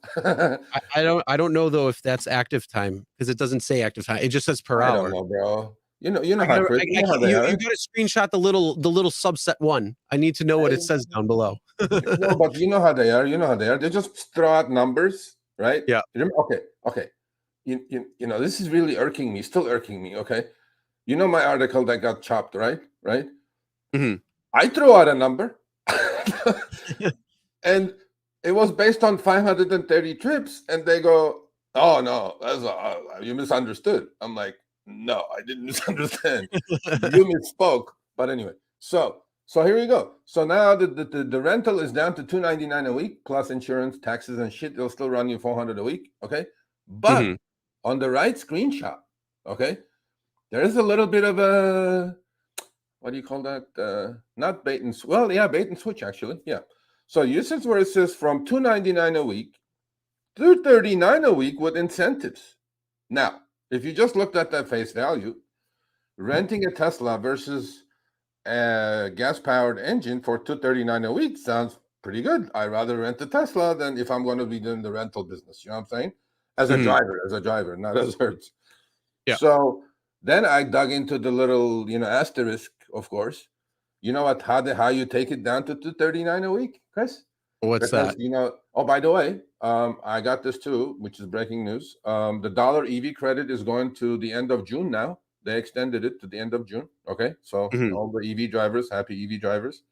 I don't know though if that's active time, because it doesn't say active time. It just says per I don't hour. know, bro. You know I how gotta Chris, you I know how can't, they you are. gotta screenshot the little subset one. I need to know what it says down below. No, but you know how they are. You know how they are. They just throw out numbers, right? Yeah. Okay. You know, this is really irking me, still irking me. Okay. You know my article that got chopped, right? Right. Mhm. I threw out a number. And it was based on 530 trips, and they go, oh no, you misunderstood. I'm like, no, I didn't misunderstand. You misspoke. But anyway, so here we go. So now the rental is down to $299 a week plus insurance, taxes, and shit. It'll still run you $400 a week. Okay. But Mhm. on the right screenshot, okay, there is a little bit of a, what do you call that? Not bait and well, yeah, bait and switch actually. Yeah. So usage where it says from $299 a week to $39 a week with incentives. Now, if you just looked at that face value, renting a Tesla versus a gas-powered engine for $239 a week sounds pretty good. I'd rather rent a Tesla than if I'm going to be doing the rental business. You know what I'm saying? As a Mhm. driver, not as Hertz. Yeah. So then I dug into the little, asterisk, of course. You know what? How you take it down to 239 a week, Chris? What's Because that? oh, by the way, I got this too, which is breaking news. The dollar EV credit is going to the end of June now. They extended it to the end of June. Okay, so Mhm. all the EV drivers, happy EV drivers.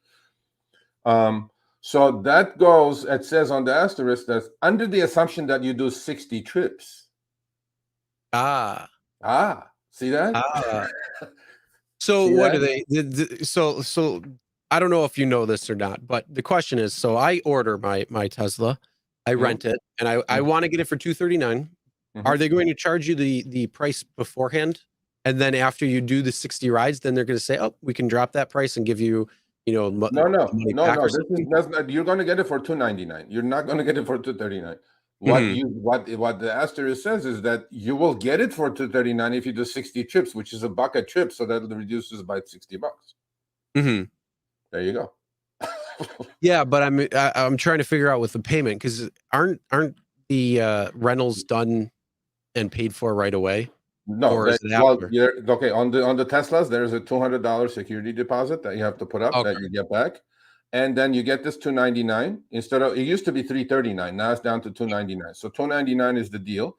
Um, so that goes. It says on the asterisk that under the assumption that you do 60 trips. Ah. See that? Ah. So See what that? do they so I don't know if you know this or not, but the question is, so I order my Tesla, I Mhm, rent it, and I mhm, want to get it for 239. Are mhm. they going to charge you the price beforehand? And then after you do the 60 rides, then they're going to say, "Oh, we can drop that price and give you, No, the no, money no, back no. or This is something?" that's not. You're going to get it for 299. You're not going to get it for 239. What Mhm. you what the asterisk says is that you will get it for 239 if you do 60 trips, which is $1 a trip, so that reduces by $60. Mhm. There you go. Yeah, but I'm trying to figure out with the payment, because aren't the rentals done and paid for right away, No, or is it well, after? you're okay on the Teslas. There's a $200 security deposit that you have to put up that Okay. you get back, and then you get this 299 instead of it used to be 339. Now it's down to 299. So 299 is the deal.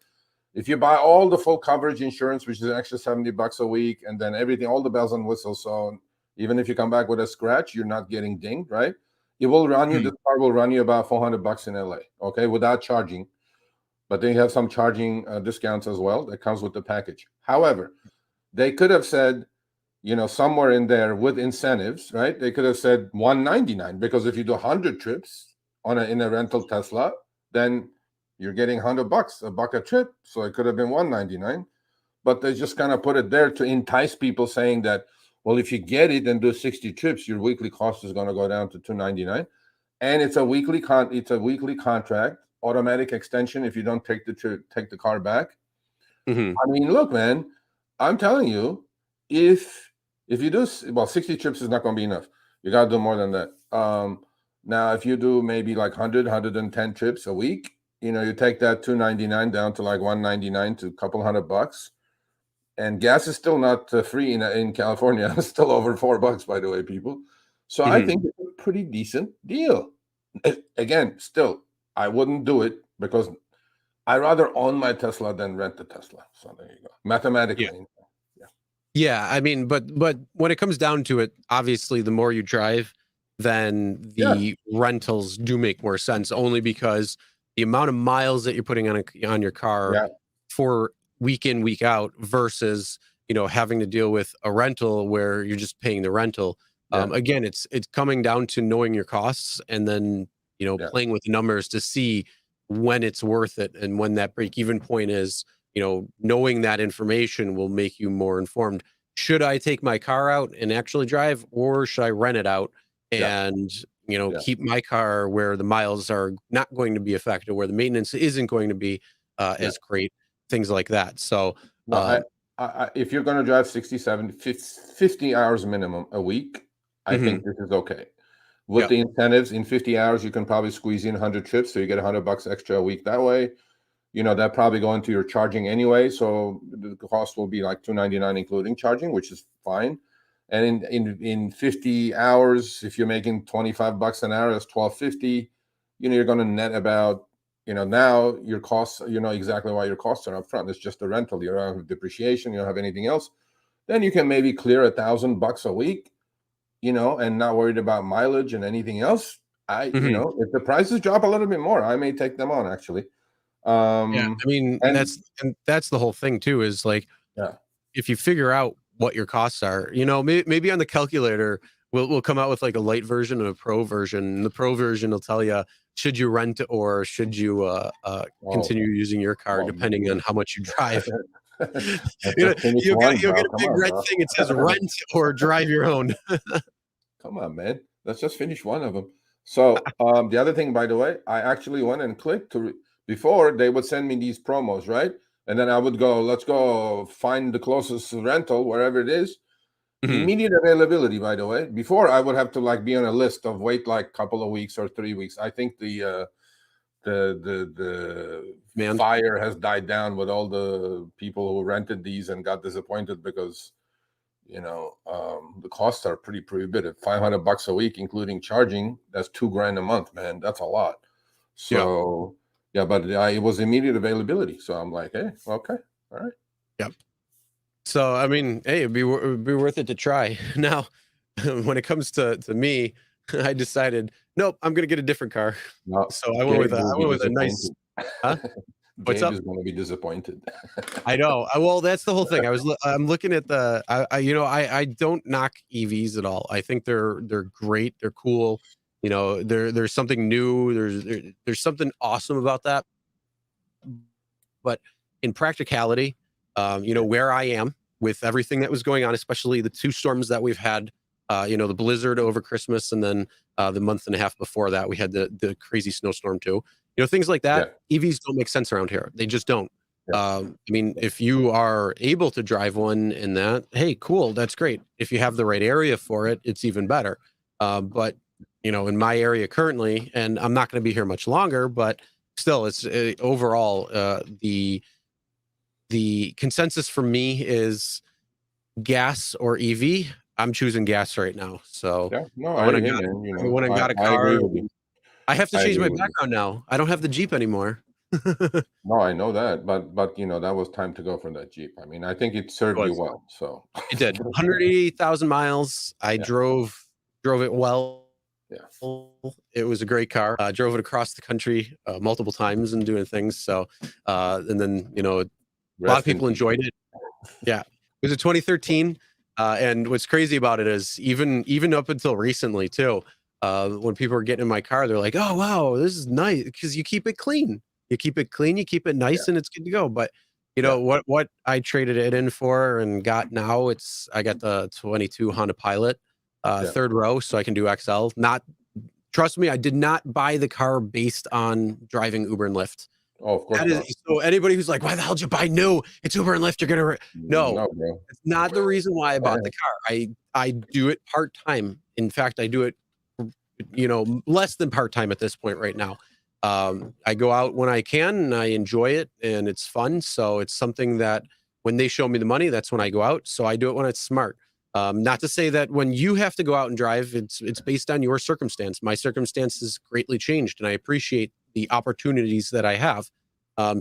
If you buy all the full coverage insurance, which is an extra $70 a week, and then everything, all the bells and whistles, so even if you come back with a scratch, you're not getting dinged, right? It will run you. Mhm. This car will run you about $400 in LA, okay, without charging. But they have some charging discounts as well that comes with the package. However, they could have said, somewhere in there with incentives, right? They could have said 199, because if you do 100 trips in a rental Tesla, then you're getting $100, a buck a trip. So it could have been 199, but they just kind of put it there to entice people, saying that, well, if you get it and do 60 trips, your weekly cost is going to go down to 299, and it's a weekly contract, automatic extension if you don't take the car back. Mhm. I mean, look, man, I'm telling you, if you do, well, 60 trips is not going to be enough. You got to do more than that. Now, if you do maybe like 110 trips a week, you take that 299 down to like 199 to a couple $100. And gas is still not free in California. It's still over $4, by the way, people. So I Mhm. think it's a pretty decent deal. Again, still, I wouldn't do it because I rather own my Tesla than rent the Tesla. So there you go. Yeah. Mathematically, yeah, Yeah, I mean, but when it comes down to it, obviously, the more you drive, then yeah, the rentals do make more sense, only because the amount of miles that you're putting on your car yeah, for week in, week out versus, having to deal with a rental where you're just paying the rental. yeah, Again, it's coming down to knowing your costs, and then, yeah, playing with the numbers to see when it's worth it and when that break even point is. Knowing that information will make you more informed. Should I take my car out and actually drive, or should I rent it out yeah, and, yeah, keep my car where the miles are not going to be affected, where the maintenance isn't going to be yeah. as great, things like that. So, No, um, if you're going to drive 67, 50 hours minimum a week, I think mhm, this is okay. With yeah, the incentives, in 50 hours, you can probably squeeze in 100 trips, so you get $100 extra a week that way. That probably go into your charging anyway, so the cost will be like 299 including charging, which is fine. And in 50 hours, if you're making $25 an hour, that's 1250. You're going to net about, now your costs, exactly why your costs are up front. It's just the rental. You don't have depreciation, you don't have anything else. Then you can maybe clear $1,000 a week, and not worried about mileage and anything else. mhm. If the prices drop a little bit more, I may take them on actually. Yeah, um I mean, and that's the whole thing too, is like, yeah, if you figure out what your costs are, maybe on the calculator, we'll come out with like a light version and a pro version. The pro version will tell you, should you rent or should you oh, continue using your car, come on, depending on how much you drive. let's just finish You'll get one, you'll bro. get a Come big on, red bro. thing. It says rent or drive your own. Come on, man. Let's just finish one of them. So the other thing, by the way, I actually went and clicked before they would send me these promos, right? And then I would go, let's go find the closest rental, wherever it is. Mhm. Immediate availability, by the way. Before I would have to like be on a list of wait like a couple of weeks or 3 weeks. I think the Man. fire has died down with all the people who rented these and got disappointed because the costs are pretty prohibitive. $500 a week, including charging. That's $2,000 a month, man. That's a lot. Yeah. So yeah, but it was immediate availability. So I'm like, hey, okay, all right. Yep. So, I mean, hey, it'd be worth it to try. Now, when it comes to me, I decided, nope, I'm gonna get a different car. Now So Gabe I will be went with a nice. disappointed. Huh? What's Gabe up? is going to be disappointed. I know. Well, that's the whole thing. I'm looking at I don't knock EVs at all. I think they're great. They're cool. There's something new. There's something awesome about that. But in practicality, Yeah, where I am with everything that was going on, especially the two storms that we've had, the blizzard over Christmas, and then the month and a half before that, we had the crazy snowstorm too. Things like that. yeah, EVs don't make sense around here. They just don't. yeah, I mean, if you are able to drive one in that, hey, cool, that's great. If you have the right area for it, it's even better. But in my area currently, and I'm not going to be here much longer, but still, it's overall the consensus for me is gas or EV. I'm choosing gas right now. So Yeah, no, I I went and agree, got man. You I know, went and got a I agree car. with you. I have to I change agree my with you. background now. I don't have the Jeep anymore. It No, I know that, but that was time to go for that Jeep. I mean, I think it served you was. well. So It did 180,000 miles. I yeah, drove it well. yeah. It was a great car. Drove it across the country multiple times and doing things. So, and then a lot of Rest in people peace. enjoyed it. Yeah, it was a 2013, and what's crazy about it is even up until recently too. When people were getting in my car, they're like, "Oh wow, this is nice," because you keep it clean. You keep it clean. You keep it Yeah, nice, and it's good to go. But yeah, what I traded it in for and got now, I got the 22 Honda Pilot, yeah. third row, so I can do XL. Not Trust me, I did not buy the car based on driving Uber and Lyft. Oh, of course That is not. so anybody who's like, "Why the hell did you buy new? It's Uber and Lyft, you're gonna re—" No, No, bro. it's not the reason why I bought the car. I do it part-time. In fact, I do it, less than part-time at this point right now. I go out when I can, and I enjoy it, and it's fun, so it's something that when they show me the money, that's when I go out, so I do it when it's smart. Not to say that when you have to go out and drive, it's based on your circumstance. My circumstance has greatly changed, and I appreciate the opportunities that I have.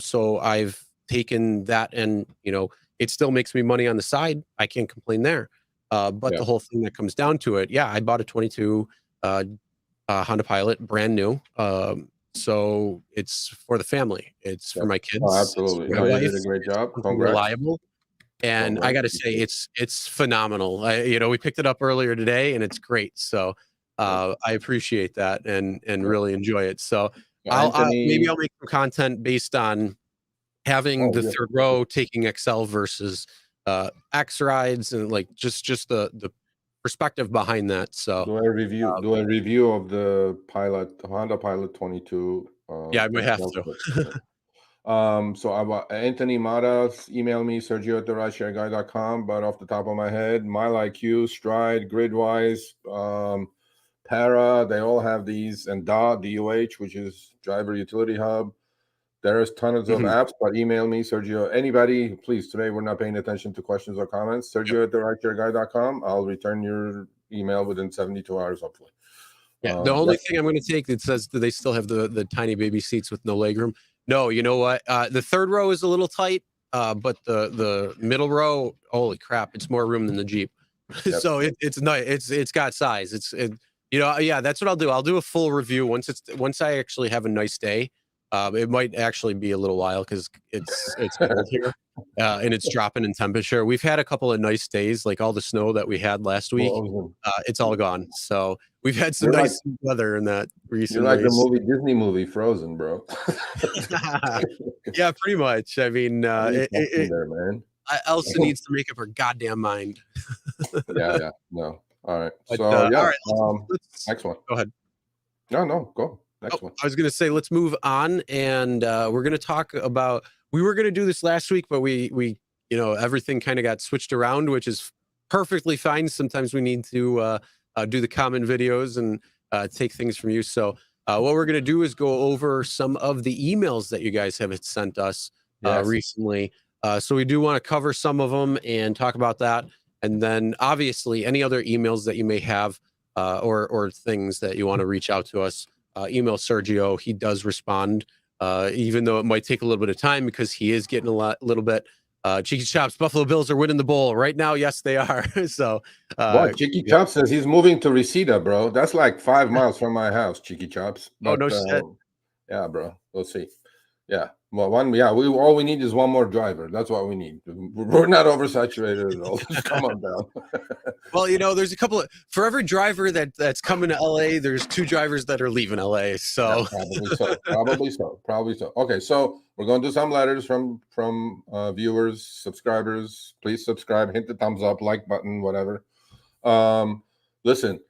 So I've taken that, and it still makes me money on the side. I can't complain there. But Yeah, the whole thing that comes down to it, yeah, I bought a 22 uh, Honda Pilot, brand new. So it's for the family. It's yeah. for my Oh, kids. It's absolutely. for my No, you wife. did a great It's job. something Congrats. reliable. And I Congrats. got to say, it's phenomenal. We picked it up earlier today, and it's great. So Good. I appreciate that and Good. really enjoy it. So So maybe Anthony, I'll make some content based on having oh the yeah. third row, taking XL versus X rides, and like just the perspective behind that. So Do a review of the Honda Pilot 22 yeah, I might have XL to. Sport. Yeah. So Anthony Maras, email me, Sergio at therideshareguy.com. But off the top of my head, Mile IQ, Stride, Gridwise, Para, they all have these, and DUH, which is Driver Utility Hub. There's tons of Mhm. apps, but email me, Sergio. Anybody, please, today we're not paying attention to questions or comments. Yep. Sergio at therideshareguy.com. I'll return your email within 72 hours, hopefully. Yeah, the Yep. only thing I'm going to take that says, do they still have the tiny baby seats with no legroom? No, you know what? The third row is a little tight, but the middle row, holy crap, it's more room than the Jeep. Yep. So it's nice. It's got size. Yeah, that's what I'll do. I'll do a full review once I actually have a nice day. It might actually be a little while because it's cold here, and it's dropping in temperature. We've had a couple of nice days, like all the snow that we had last week. Well, It's all gone. So we've had some you're like nice weather in that you're like the recently. Disney movie Frozen, bro. Yeah, pretty much. I mean, What are you talking there, man? Elsa needs to make up her goddamn mind. Yeah, yeah. No. All right. But So all yeah. right, let's Next one. go ahead. No, go. Oh, Next one. I was going to say, let's move on, and we're going to talk about. We were going to do this last week, but we everything kind of got switched around, which is perfectly fine. Sometimes we need to do the common videos and take things from you. So what we're going to do is go over some of the emails that you guys have sent us Yes. recently. So we do want to cover some of them and talk about that, and then obviously any other emails that you may have or things that you want to reach out to us. Email Sergio. He does respond, even though it might take a little bit of time because he is getting little bit. Cheeky Chops, Buffalo Bills are winning the bowl right now. Yes, they are. So, What? Cheeky yep. Chops says he's moving to Reseda, bro. That's like 5 miles from my house, Cheeky Chops. Oh But no shit. yeah, bro. We'll see. Yeah. Well, we all we need is one more driver. That's what we need. We're not oversaturated at all. Just come on down. Well, there's a couple of for every driver that's coming to LA, there's 2 drivers that are leaving LA. Yeah, So probably so. Probably so. Okay, so we're going to do some letters from viewers, subscribers. Please subscribe, hit the thumbs up, like button, whatever. Listen,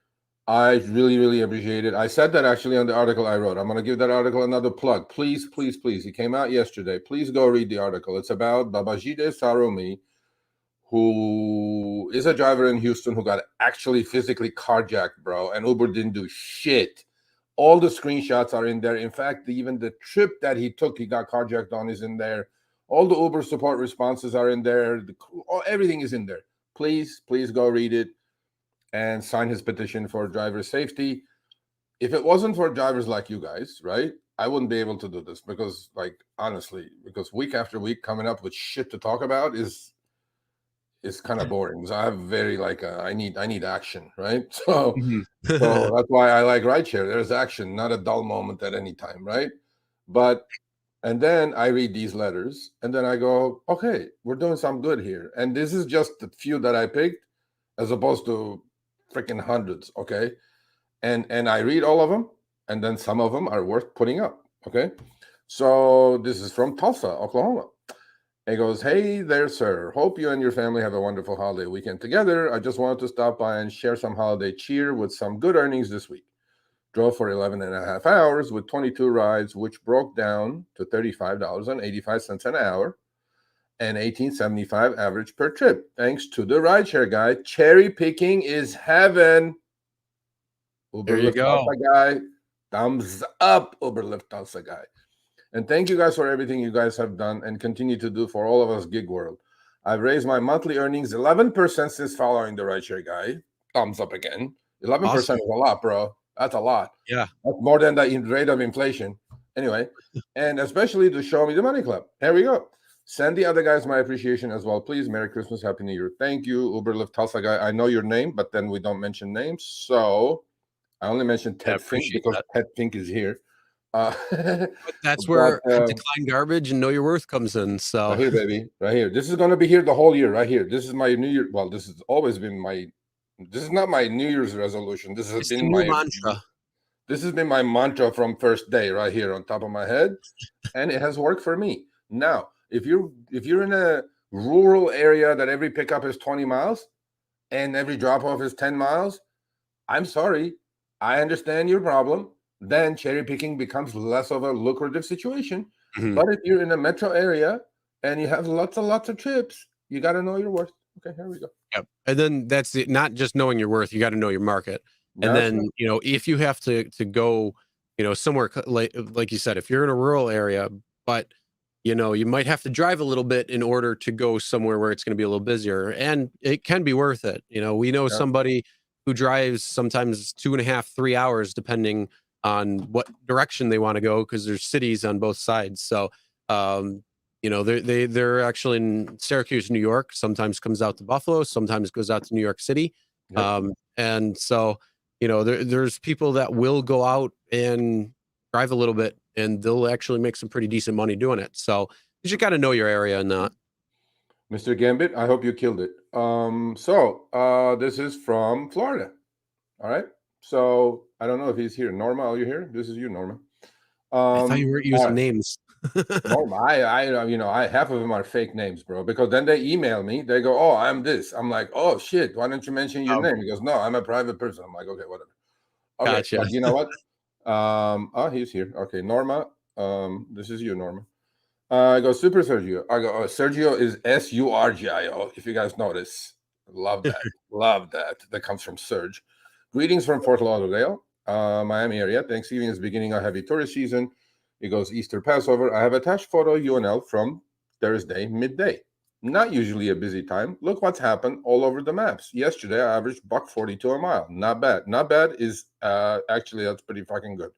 I really, really appreciate it. I said that actually on the article I wrote. I'm going to give that article another plug. Please, please, please. It came out yesterday. Please go read the article. It's about Babajide Sarumi, who is a driver in Houston who got actually physically carjacked, bro, and Uber didn't do shit. All the screenshots are in there. In fact, even the trip that he took, he got carjacked on, is in there. All the Uber support responses are in there. Everything is in there. Please go read it and sign his petition for driver safety. If it wasn't for drivers like you guys, right, I wouldn't be able to do this because, like, honestly, because week after week coming up with shit to talk about is kind of boring. Because I have very I need action, right? So so that's why I like rideshare. There's action, not a dull moment at any time, right? But and then I read these letters, and then I go, okay, we're doing some good here. And this is just the few that I picked, as opposed to freaking hundreds, okay? And I read all of them, and then some of them are worth putting up, okay? So this is from Tulsa, Oklahoma. It goes, hey there, sir. Hope you and your family have a wonderful holiday weekend together. I just wanted to stop by and share some holiday cheer with some good earnings this week. Drove for 11 and a half hours with 22 rides, which broke down to $35.85 an hour and $18.75 average per trip. Thanks to the RideShare Guy. Cherry picking is heaven. Uber There you Lyft go. Tulsa Guy. Thumbs up, Uber Lyft Tulsa Guy. And thank you guys for everything you guys have done and continue to do for all of us gig world. I've raised my monthly earnings 11% since following the RideShare Guy. Thumbs up again. 11% Awesome. is a lot, bro. That's a lot. Yeah. That's more than the rate of inflation. Anyway, and especially to Show Me the Money Club. Here we go. Send the other guys my appreciation as well, please. Merry Christmas, Happy New Year. Thank you, Uber Lyft Tulsa Guy. I know your name, but then we don't mention names. So I only mentioned Ted Fink because Ted Fink is here. But that's where Decline Garbage and Know Your Worth comes in. So right here, baby, right here. This is going to be here the whole year, right here. This is my New Year. Well, this has always been my. This is not my New Year's resolution. This has been my mantra. This has been my mantra from first day, right here on top of my head, and it has worked for me. Now, if you're in a rural area that every pickup is 20 miles and every drop off is 10 miles, I'm sorry. I understand your problem. Then cherry picking becomes less of a lucrative situation. But if you're in a metro area and you have lots of trips, you got to know your worth. Okay, here we go. Yep. And then that's it. Not just knowing your worth, you got to know your market. And That's then, right. you know, if you have to go, you know, somewhere like you said, if you're in a rural area, but you know, you might have to drive a little bit in order to go somewhere where it's going to be a little busier, and it can be worth it. You know, we know somebody who drives sometimes 2.5, 3 hours, depending on what direction they want to go, because there's cities on both sides. So, you know, they're actually in Syracuse, New York. Sometimes comes out to Buffalo, sometimes goes out to New York City. And so, you know, there's people that will go out and drive a little bit, and they'll actually make some pretty decent money doing it. So you just got to know your area and that. Mr. Gambit, I hope you killed it. This is from Florida. All right. So I don't know if he's here. Norma, are you here? This is you, Norma. I thought you were using names. Norma, I half of them are fake names, bro. Because then they email me. They go, "Oh, I'm this." I'm like, "Oh shit, why don't you mention your name?" He goes, "No, I'm a private person." I'm like, "Okay, whatever." Okay, Gotcha. but you know what? Oh, he's here. Okay, Norma. This is you, Norma. I go, Super Sergio. I go, Sergio is Surgio, if you guys notice. Love that. Love that. That comes from Serge. Greetings from Fort Lauderdale, Miami area. Thanksgiving is beginning a heavy tourist season. It goes Easter, Passover. I have attached photo UNL from Thursday midday. Not usually a busy time. Look what's happened all over the maps. Yesterday, I averaged $1.42 a mile. Not bad. Not bad is actually, that's pretty fucking good.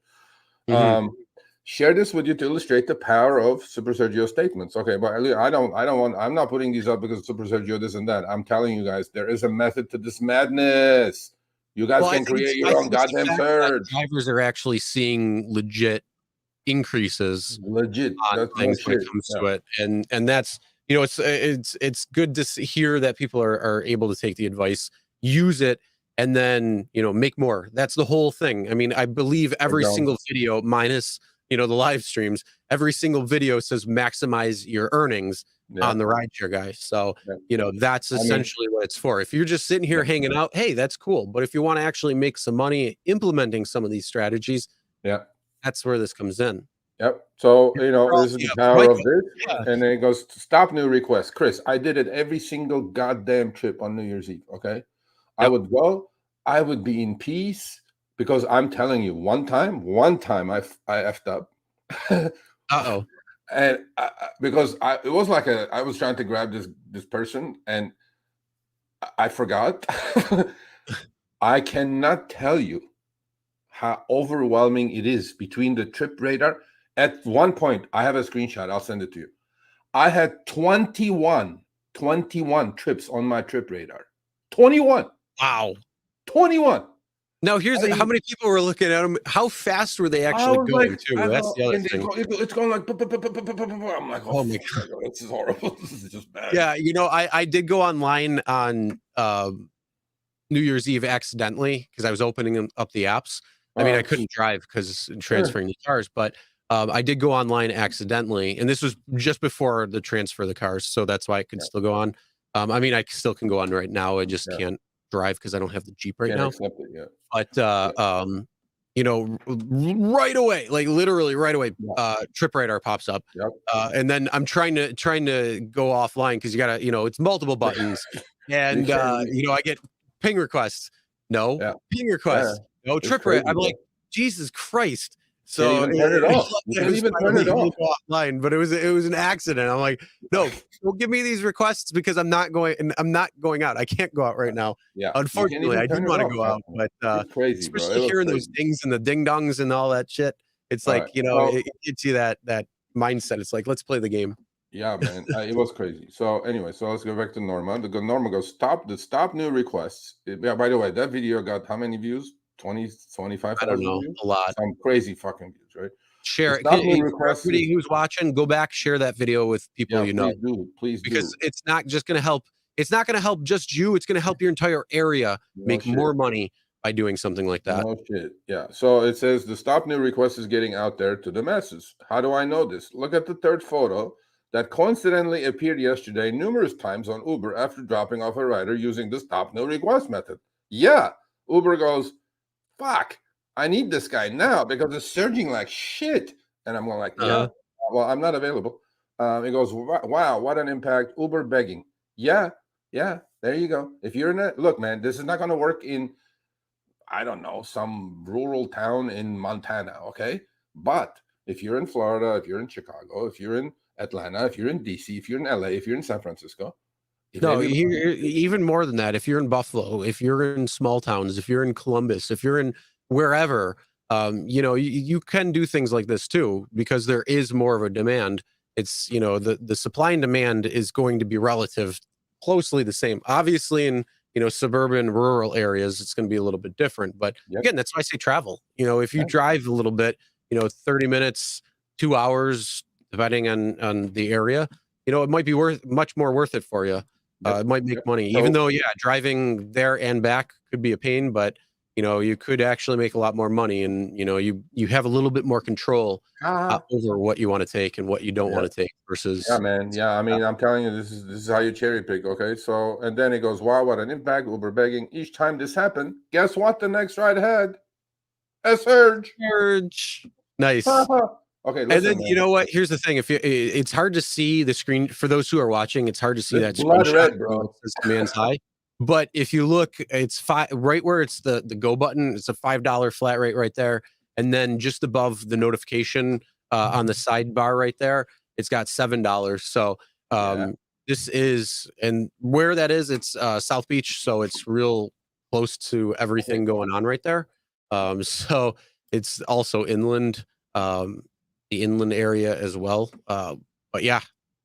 Share this with you to illustrate the power of Super Sergio statements. Okay, but I'm not putting these up because Super Sergio this and that. I'm telling you guys, there is a method to this madness. You guys can create your own goddamn surge. Drivers are actually seeing legit increases. Legit. On things when it comes to it. And that's, you know, it's good to hear that people are able to take the advice, use it, and then, you know, make more. That's the whole thing. I mean, I believe every single video, minus, you know, the live streams, every single video says maximize your earnings on the RideShare Guy. So, you know, that's essentially what it's for. If you're just sitting here hanging out, hey, that's cool. But if you want to actually make some money implementing some of these strategies, that's where this comes in. Yep. So, this is the power of this. Yeah. And then it goes, stop new requests. Chris, I did it every single goddamn trip on New Year's Eve. Okay. I Yep. would go, I would be in peace because I'm telling you, one time I effed up. Uh-oh. And because it was like I was trying to grab this person and I forgot. I cannot tell you how overwhelming it is between the trip radar. At one point, I have a screenshot. I'll send it to you. I had 21 trips on my trip radar. 21. Wow. 21. Now, how many people were looking at them? How fast were they actually going, too? That's the other thing. It's going like, I'm like, oh my God, this is horrible. This is just bad. Yeah, I did go online on New Year's Eve accidentally because I was opening up the apps. I mean, I couldn't drive because transferring the cars, but I did go online accidentally, and this was just before the transfer of the cars, so that's why I could still go on. I mean, I still can go on right now. I just can't drive because I don't have the Jeep right now. But right away, like literally right away, trip radar pops up, and then I'm trying to go offline because you gotta, it's multiple buttons, and I get ping requests, ping requests, no trip radar. I'm like, Jesus Christ. So you can't even turn it off. You can't even turn it off. Offline, but it was an accident. I'm like, no, don't give me these requests because I'm not going out. I can't go out right now. Yeah, unfortunately, I do want to go out, but crazy, especially hearing those dings and the ding dongs and all that shit. It's like it gets you that mindset. It's like, let's play the game. Yeah, man, it was crazy. So anyway, so let's go back to Norma. Norma goes, stop new requests. By the way, that video got how many views? 25,000 I don't know, views? a lot. Some crazy fucking views, right? Share it. Everybody who's watching, go back, share that video with people please do. Because it's not just going to help. It's not going to help just you. It's going to help your entire area make more money by doing something like that. No shit. Yeah. So it says the stop new request is getting out there to the masses. How do I know this? Look at the third photo that coincidentally appeared yesterday numerous times on Uber after dropping off a rider using the stop new request method. Yeah. Uber goes, fuck, I need this guy now because it's surging like shit. And I'm going like, well, I'm not available. He goes, wow, what an impact. Uber begging. Yeah, there you go. If you're in look, man, this is not going to work in, I don't know, some rural town in Montana, okay? But if you're in Florida, if you're in Chicago, if you're in Atlanta, if you're in DC, if you're in LA, if you're in San Francisco. No, even more than that. If you're in Buffalo, if you're in small towns, if you're in Columbus, if you're in wherever, you can do things like this too, because there is more of a demand. It's, the supply and demand is going to be relative closely the same. Obviously in, suburban rural areas, it's going to be a little bit different, but again, that's why I say travel. If you drive a little bit, 30 minutes, 2 hours, depending on the area, it might be much more worth it for you. It might make money, even though, driving there and back could be a pain, but you could actually make a lot more money, and you have a little bit more control over what you want to take and what you don't want to take versus. Yeah, man. Yeah, I mean, I'm telling you, this is how you cherry pick. Okay, so and then it goes, wow, what an impact. Uber begging. Each time this happened, guess what? The next ride had a surge. Nice. Okay, listen, and then you know what? Here's the thing: it's hard to see the screen for those who are watching. It's hard to see that blood red, bro. Command's high. But if you look, it's right where it's the go button. It's a $5 flat rate right there, and then just above the notification on the sidebar right there, it's got $7. So this is, and where that is, it's South Beach, so it's real close to everything going on right there. So it's also inland. The inland area as well. But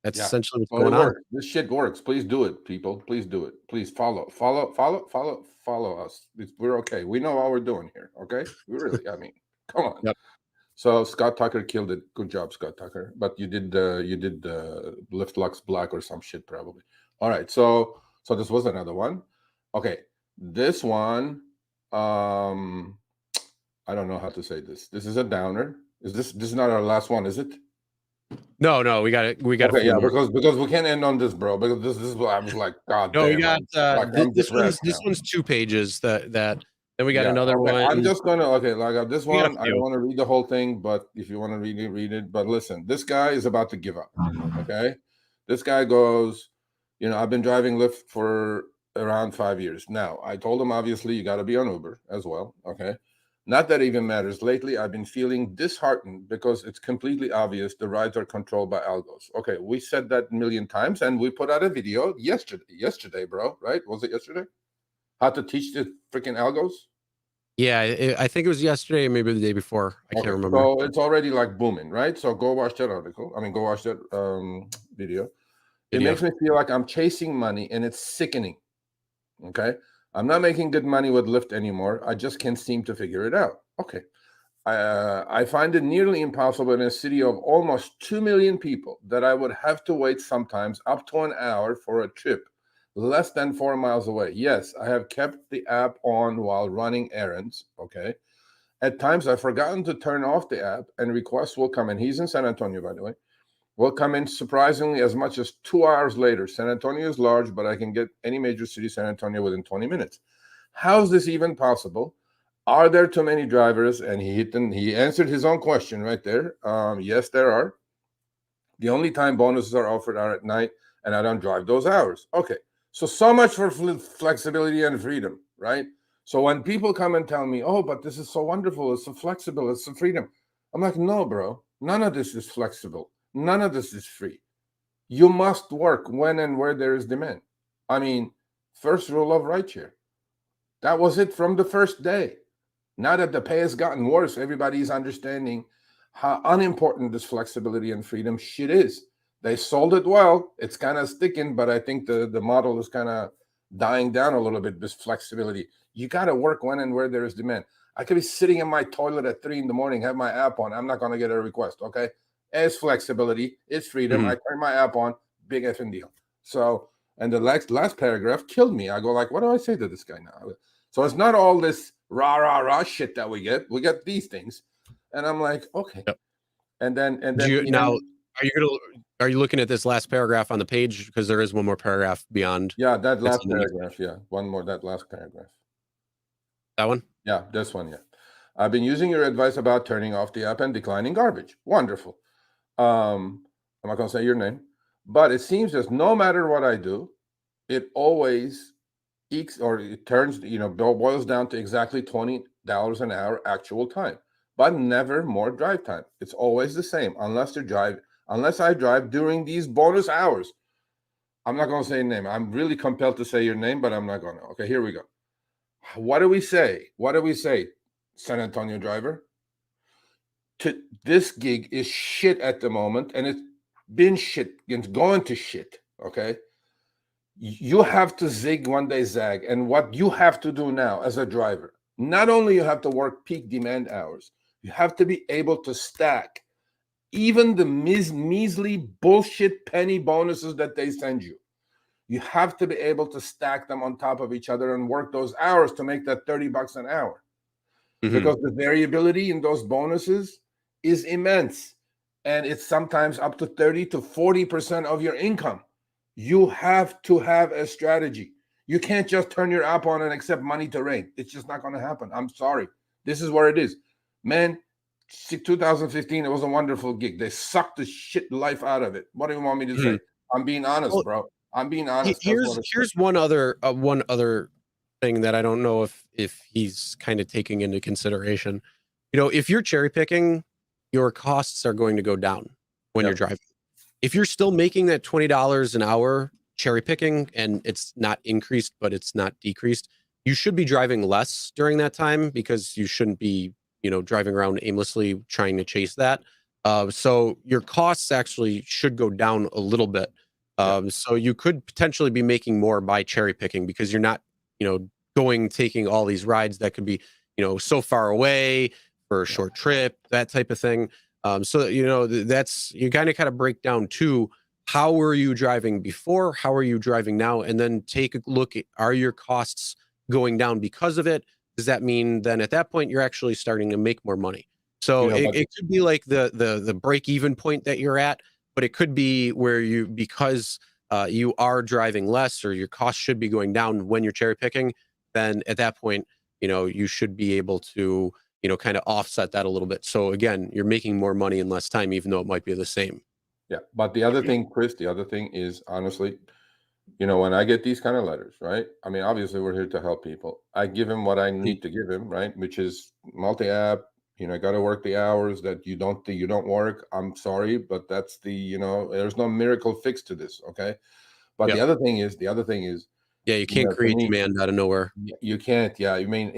that's essentially what's going on. This shit works. Please do it, people. Please do it. Please follow us. We're okay. We know what we're doing here. Okay. We really, I mean, come on. Yep. So Scott Tucker killed it. Good job, Scott Tucker. But you did Lyft Lux Black or some shit probably. All right. So this was another one. Okay. This one, I don't know how to say this. This is a downer. This is not our last one, is it? No, we got it. Okay, yeah, because we can't end on this, bro. Because this is what I was like, God. No, we got this one's 2 pages that Then we got Yeah, another okay. I'm one. just gonna like this We got a one. I don't few. want to read the whole thing, but if you want to read it, read it. But listen, this guy is about to give up. Okay, this guy goes, I've been driving Lyft for around 5 years now. I told him obviously you got to be on Uber as well. Okay, not that even matters. Lately, I've been feeling disheartened because it's completely obvious the rides are controlled by algos. Okay, we said that a million times, and we put out a video yesterday, bro. Right? Was it yesterday? How to teach the freaking algos? Yeah, I think it was yesterday, or maybe the day before. I can't Okay, remember. so it's already like booming, right? So go watch that article. I mean, go watch that video. It Video. makes me feel like I'm chasing money, and it's sickening. Okay, I'm not making good money with Lyft anymore. I just can't seem to figure it out. Okay, I find it nearly impossible in a city of almost 2 million people that I would have to wait sometimes up to an hour for a trip less than 4 miles away. Yes, I have kept the app on while running errands. Okay. At times, I've forgotten to turn off the app, and requests will come in. He's in San Antonio, by the way. Will come in surprisingly as much as 2 hours later. San Antonio is large, but I can get any major city, San Antonio, within 20 minutes. How is this even possible? Are there too many drivers? And he answered his own question right there. Yes, there are. The only time bonuses are offered are at night, and I don't drive those hours. Okay, so much for flexibility and freedom, right? So when people come and tell me, "Oh, but this is so wonderful, it's so flexible, it's so freedom," I'm like, "No, bro, none of this is flexible. None of this is free. You must work when and where there is demand." I mean, first rule of rideshare. That was it from the first day. Now that the pay has gotten worse, everybody's understanding how unimportant this flexibility and freedom shit is. They sold it well. It's kind of sticking, but I think the model is kind of dying down a little bit, this flexibility. You got to work when and where there is demand. I could be sitting in my toilet at 3 a.m, have my app on. I'm not going to get a request, okay? It's flexibility. It's freedom. Mhm. I turn my app on. Big effing deal. So, and the last paragraph killed me. I go like, what do I say to this guy now? So it's not all this rah shit that we get. We get these things, and I'm like, okay. Yep. And then Do you he now? ended, Are you looking at this last paragraph on the page? Because there is one more paragraph beyond. yeah, that It's last on the next paragraph. page. Yeah, one more. That last paragraph. That one. Yeah, this one. Yeah, I've been using your advice about turning off the app and declining garbage. Wonderful. I'm not gonna say your name, but it seems as no matter what I do, it always ekes or it turns, boils down to exactly $20 an hour actual time, but never more drive time. It's always the same unless I drive during these bonus hours. I'm not gonna say your name. I'm really compelled to say your name, but I'm not gonna. Okay, here we go. What do we say? What do we say, San Antonio driver? This gig is shit at the moment, and it's been shit. It's going to shit. Okay, you have to zig when they zag. And what you have to do now as a driver, not only you have to work peak demand hours, you have to be able to stack even the measly bullshit penny bonuses that they send you. You have to be able to stack them on top of each other and work those hours to make that $30 an hour, Mhm. because the variability in those bonuses is immense, and it's sometimes up to 30 to 40% of your income. You have to have a strategy. You can't just turn your app on and accept money to rain. It's just not going to happen. I'm sorry. This is where it is. Man, 2015, it was a wonderful gig. They sucked the shit life out of it. What do you want me to say? Mhm. I'm being honest, Well, bro. I'm being honest. That's what it's. here's one other thing that I don't know if he's kind of taking into consideration. If you're cherry picking, your costs are going to go down when you're Yep. driving. If you're still making that $20 an hour cherry picking and it's not increased, but it's not decreased, you should be driving less during that time because you shouldn't be, driving around aimlessly trying to chase that. So your costs actually should go down a little bit. Yep. So you could potentially be making more by cherry picking because you're not, taking all these rides that could be, so far away for a Yeah. short trip, that type of thing. So that's you kind of break down to how were you driving before, how are you driving now, and then take a look at, are your costs going down because of it? Does that mean then at that point you're actually starting to make more money? So But it could be like the break even point that you're at, but it could be where because you are driving less or your costs should be going down when you're cherry picking. Then at that point, you should be able to, kind of offset that a little bit. So again, you're making more money in less time, even though it might be the same. Yeah. But the other thing, Chris, the other thing is, honestly, when I get these kind of letters, right? I mean, obviously we're here to help people. I give him what I need to give him, right? Which is multi-app. Got to work the hours that you don't work. I'm sorry, but that's there's no miracle fix to this. Okay. But Yep. the other thing is, Yeah, you can't to create me, demand out of nowhere. you can't. Yeah. I mean,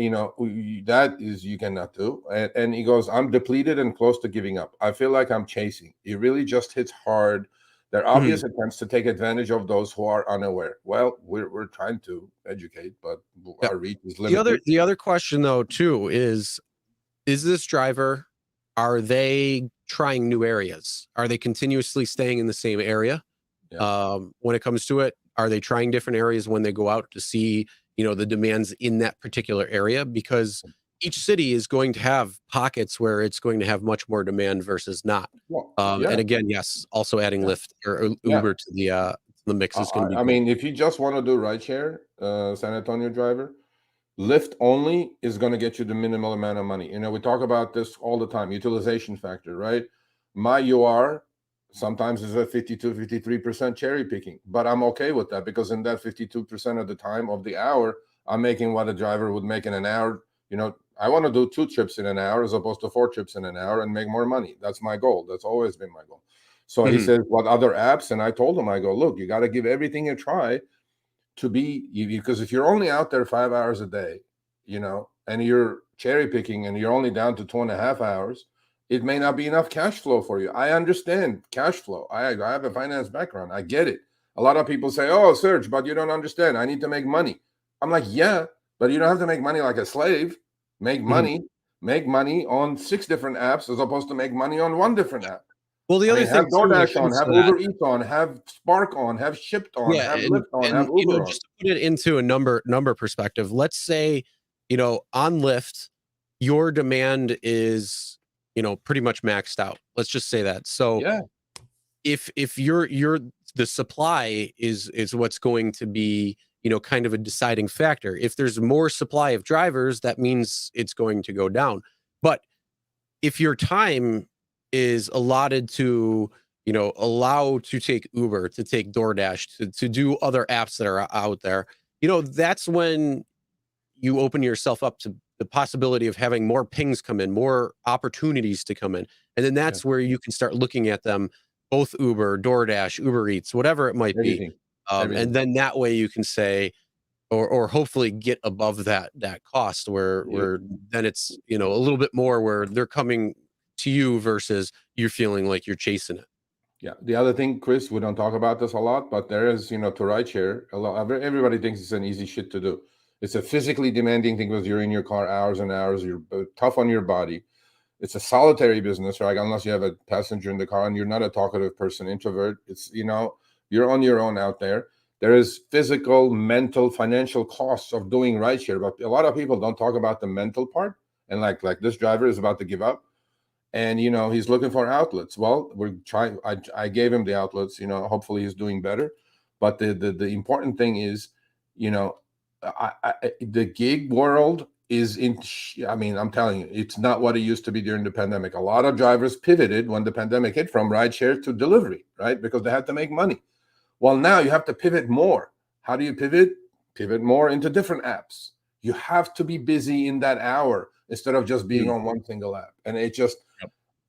that is, you cannot do. And he goes, I'm depleted and close to giving up. I feel like I'm chasing. It really just hits hard. There are obvious attempts to take advantage of those who are unaware. Well, we're trying to educate, but Yep. our reach is limited. The other question though too is this driver, are they trying new areas? Are they continuously staying in the same area? Yeah. When it comes to it, are they trying different areas when they go out to see, the demands in that particular area? Because each city is going to have pockets where it's going to have much more demand versus not. Well, And again, yes, also adding yeah, Lyft or yeah. Uber to the mix is going to be I great. mean, if you just want to do rideshare, San Antonio driver, Lyft only is going to get you the minimal amount of money. We talk about this all the time, utilization factor, right? My UR sometimes is a 52, 53% cherry picking, but I'm okay with that because in that 52% of the time of the hour, I'm making what a driver would make in an hour. I want to do 2 trips in an hour as opposed to 4 trips in an hour and make more money. That's my goal. That's always been my goal. So he says, what other apps? And I told him, I go, look, you got to give everything a try to be, because if you're only out there 5 hours a day, and you're cherry picking and you're only down to 2.5 hours, it may not be enough cash flow for you. I understand cash flow. I have a finance background. I get it. A lot of people say, oh, Serge, but you don't understand. I need to make money. I'm like, yeah, but you don't have to make money like a slave. Make money on 6 different apps as opposed to make money on 1 different app. Well, the other have thing too, when it DoorDash on, comes have to that, Uber Eats on, have Spark on, have Shipped on, yeah, have Lyft on, have Uber on. just to put it into a number perspective, let's say, on Lyft, your demand is, pretty much maxed out. Let's just say that. So Yeah, if the supply is what's going to be, kind of a deciding factor. If there's more supply of drivers, that means it's going to go down. But if your time is allotted to, allow to take Uber, to take DoorDash, to do other apps that are out there, that's when you open yourself up to the possibility of having more pings come in, more opportunities to come in. And then yeah, that's where you can start looking at them, both Uber, DoorDash, Uber Eats, whatever it might be. everything. And then that way you can say, or hopefully get above that cost where then it's, a little bit more where they're coming to you versus you're feeling like you're chasing it. Yeah. The other thing, Chris, we don't talk about this a lot, but there is, to rideshare, everybody thinks it's an easy shit to do. It's a physically demanding thing because you're in your car hours and hours. You're tough on your body. It's a solitary business, right? Unless you have a passenger in the car and you're not a talkative person, introvert. It's, you're on your own out there. There is physical, mental, financial costs of doing rideshare, but a lot of people don't talk about the mental part. And like this driver is about to give up, and he's looking for outlets. Well, we're trying. I gave him the outlets. Hopefully he's doing better. But the important thing is, the gig world is in. I mean, I'm telling you, it's not what it used to be during the pandemic. A lot of drivers pivoted when the pandemic hit from rideshare to delivery, right? Because they had to make money. Well, now you have to pivot more. How do you pivot? Pivot more into different apps. You have to be busy in that hour instead of just being on one single app. And it just,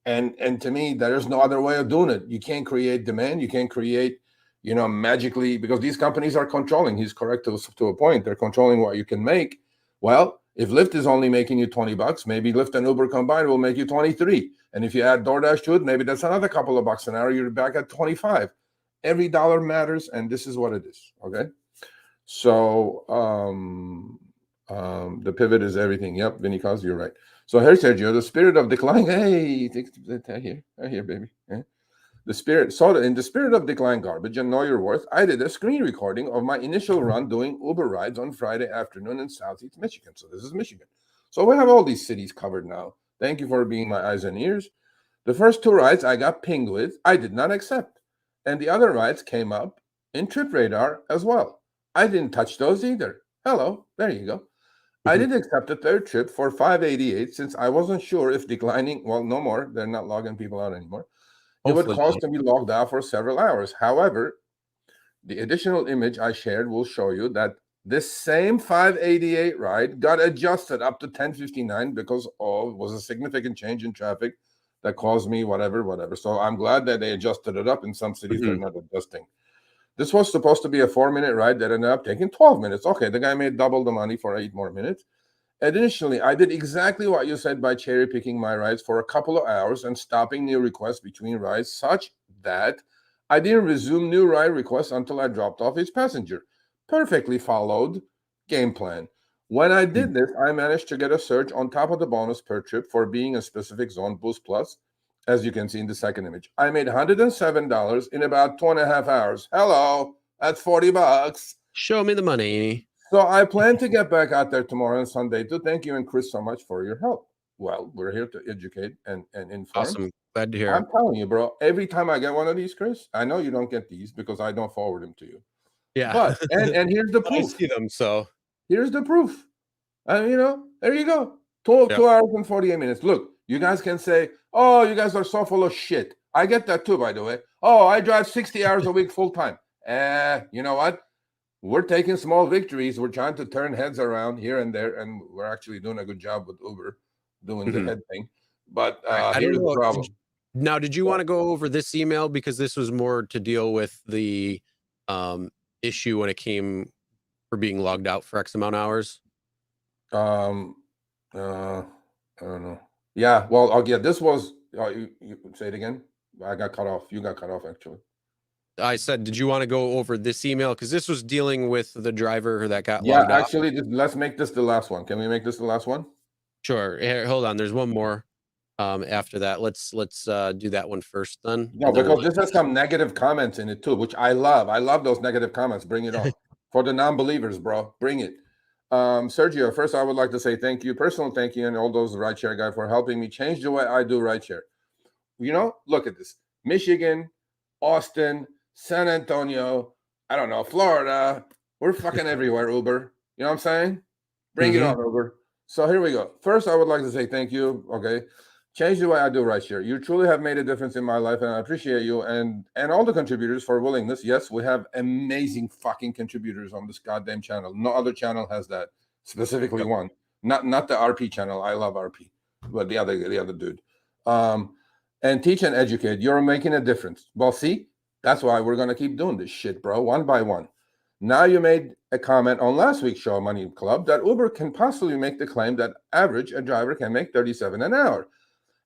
and to me, there's no other way of doing it. You can't create demand. You can't create, magically, because these companies are controlling. He's correct to a point. They're controlling what you can make. Well, if Lyft is only making you $20, maybe Lyft and Uber combined will make you 23. And if you add DoorDash to it, maybe that's another couple of bucks an hour. You're back at 25. Every dollar matters, and this is what it is. Okay. So the pivot is everything. Yep, Vinny Cos, you're right. So here's Sergio, the spirit of decline. Hey, I hear, baby. Yeah. The spirit. So in the spirit of decline garbage and know your worth, I did a screen recording of my initial run doing Uber rides on Friday afternoon in Southeast Michigan. So this is Michigan. So we have all these cities covered now. Thank you for being my eyes and ears. The first 2 rides I got pinged with, I did not accept. And the other rides came up in Trip Radar as well. I didn't touch those either. Hello, there you go. I did accept a third trip for $588 since I wasn't sure if declining, well, no more, they're not logging people out anymore. It would Hopefully cause not. to be logged out for several hours. However, the additional image I shared will show you that this same 588 ride got adjusted up to 1059 because it was a significant change in traffic that caused me whatever. So I'm glad that they adjusted it up. In some cities, they're not adjusting. This was supposed to be a 4-minute ride that ended up taking 12 minutes. Okay, the guy made double the money for 8 more minutes. Additionally, I did exactly what you said by cherry picking my rides for a couple of hours and stopping new requests between rides such that I didn't resume new ride requests until I dropped off each passenger. Perfectly followed game plan. When I did this, I managed to get a surge on top of the bonus per trip for being a specific zone boost plus, as you can see in the second image. I made $107 in about 2.5 hours. Hello, that's $40. Show me the money. So I plan to get back out there tomorrow and Sunday to thank you and Chris so much for your help. Well, we're here to educate and inform. Awesome. Glad to hear. I'm telling you, bro, every time I get one of these, Chris, I know you don't get these because I don't forward them to you. Yeah. But, and here's the proof. I see them, so. Here's the proof. There you go. 2 hours and 48 minutes. Look, you guys can say, oh, you guys are so full of shit. I get that too, by the way. Oh, I drive 60 hours a week full time. You know what? We're taking small victories. We're trying to turn heads around here and there, and we're actually doing a good job with Uber doing the head thing. But here's the problem. Now, did you want to go over this email? Because this was more to deal with the issue when it came for being logged out for X amount of hours. I don't know. Yeah, well, this was, you say it again. I got cut off. You got cut off, actually. I said, did you want to go over this email? Because this was dealing with the driver that got logged out. Yeah, actually, let's make this the last one. Can we make this the last one? Sure. Here, hold on. There's one more after that. Let's do that one first then. No, because this has some negative comments in it too, which I love. I love those negative comments. Bring it on. For the non-believers, bro. Bring it. Sergio, first I would like to say thank you, personal thank you, and all those RideShare guys for helping me change the way I do RideShare. Look at this. Michigan, Austin, San Antonio, I don't know, Florida. We're fucking everywhere, Uber. You know what I'm saying? Bring it on, Uber. So here we go. First, I would like to say thank you. Okay. Change the way I do RideShare. You truly have made a difference in my life, and I appreciate you and all the contributors for willingness. Yes, we have amazing fucking contributors on this goddamn channel. No other channel has that. Specifically one. Not the RP channel. I love RP, but the other dude. And teach and educate. You're making a difference. Well, see, that's why we're gonna keep doing this shit, bro, one by one. Now you made a comment on last week's show, Money Club, that Uber can possibly make the claim that average a driver can make $37 an hour.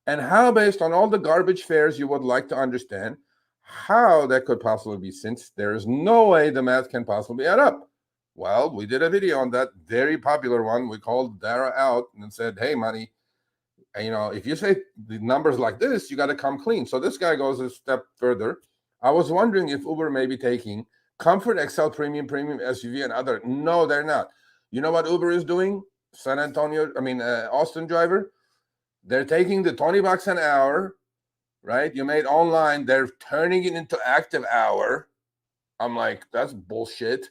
And how, based on all the garbage fares, you would like to understand how that could possibly be, since there is no way the math can possibly add up. Well, we did a video on that very popular one. We called Dara out and said, hey, Money, if you say the numbers like this, you got to come clean. So this guy goes a step further. I was wondering if Uber may be taking Comfort XL Premium SUV and other. No, they're not. You know what Uber is doing? Austin driver. They're taking the $20 an hour, right? You made online. They're turning it into active hour. I'm like, that's bullshit.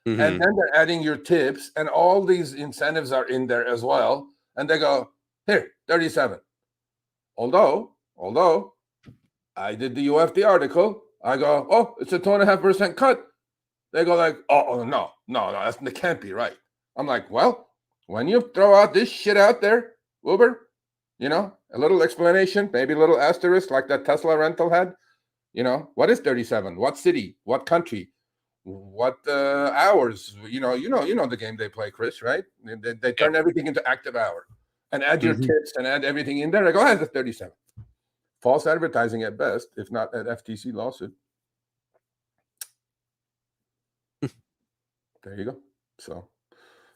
And then they're adding your tips, and all these incentives are in there as well. And they go, here, 37. Although I did the UFD article, I go, oh, it's a 2.5% cut. They go like, oh no, that can't be right. I'm like, well, when you throw out this shit out there, Uber, a little explanation, maybe a little asterisk like that Tesla rental had. What is 37? What city? What country? What hours? You know the game they play, Chris, right? They turn everything into active hour and add your tips and add everything in there. I go, ahead to 37. False advertising at best, if not an FTC lawsuit. There you go. So,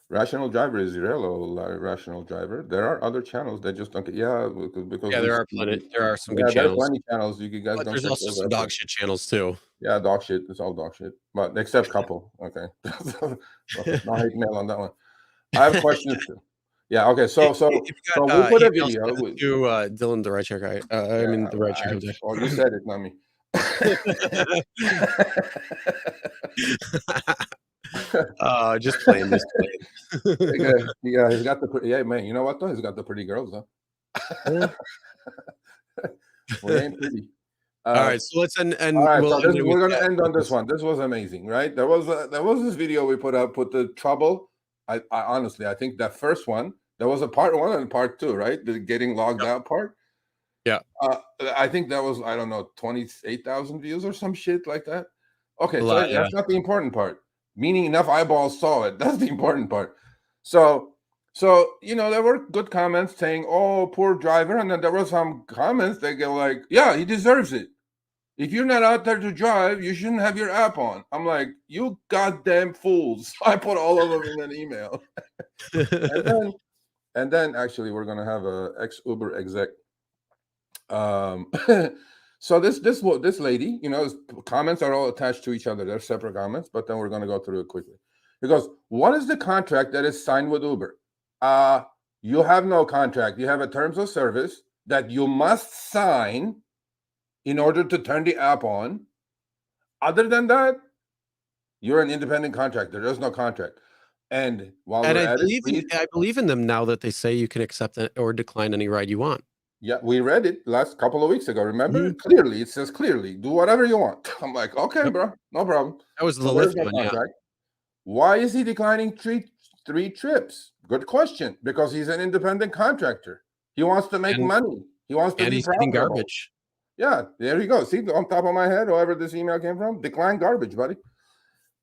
Rational Driver is your Rational Driver. There are other channels that just don't get. Because there are plenty. There are some good channels. There are plenty channels. You guys but don't. There's also some dog shit channels too. Yeah, dog shit. It's all dog shit. But except couple. Okay. No hate mail on that one. I have questions too. Yeah. Okay. So we put a video. To Dylan, the RideShare guy. The RideShare guy. Oh, you said it, not me. Just playing, just Yeah, playing. yeah, he's got the yeah, man. You know what though? He's got the pretty girls Yeah. though. We ain't pretty. All Uh, right, so let's end, all and right, we'll so end this it with we're gonna that. end on this one. This was amazing, right? There was this video we put up, put the trouble. I honestly, I think that first one, there was a part one and part two, right? The getting logged Yep. out part. Yeah. I think that was, I don't know, 28,000 views or some shit like that. Okay, A so lot, yeah. that's not the important part. Meaning enough eyeballs saw it. That's the important part. So there were good comments saying, "Oh, poor driver," and then there were some comments that go like, "Yeah, he deserves it. If you're not out there to drive, you shouldn't have your app on." I'm like, "You goddamn fools!" I put all of them in an email, and then actually we're gonna have a ex Uber exec. Um, so this lady, comments are all attached to each other. They're separate comments, but then we're gonna go through it quickly. Because what is the contract that is signed with Uber? You have no contract. You have a terms of service that you must sign in order to turn the app on. Other than that, you're an independent contractor. There's no contract. And while And we're I at it, believe in please, I believe in them now that they say you can accept or decline any ride you want. yeah, we read it last couple of weeks ago. Remember? Mhm. Clearly, it says clearly, do whatever you want. I'm like, okay, Yep. bro, no problem. That was So the there's Lyft no one, yeah. contract. Why is he declining three trips? Good question. Because he's an independent contractor. He wants to make And money. He wants to and be he's getting profitable. garbage. Yeah, there you go. See, on top of my head, whoever this email came from, decline garbage, buddy.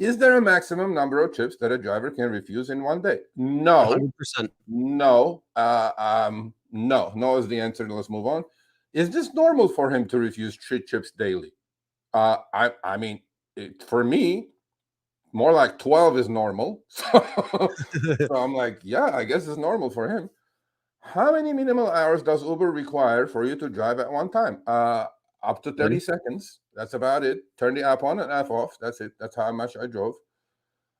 Is there a maximum number of trips that a driver can refuse in one day? No. 100%. No. No. No is the answer. Let's move on. Is this normal for him to refuse 3 trips daily? I mean, for me, more like 12 is normal. So I'm like, yeah, I guess it's normal for him. How many minimal hours does Uber require for you to drive at one time? Up to 30 30. seconds. That's about it. Turn the app on and app off. That's it. That's how much I drove.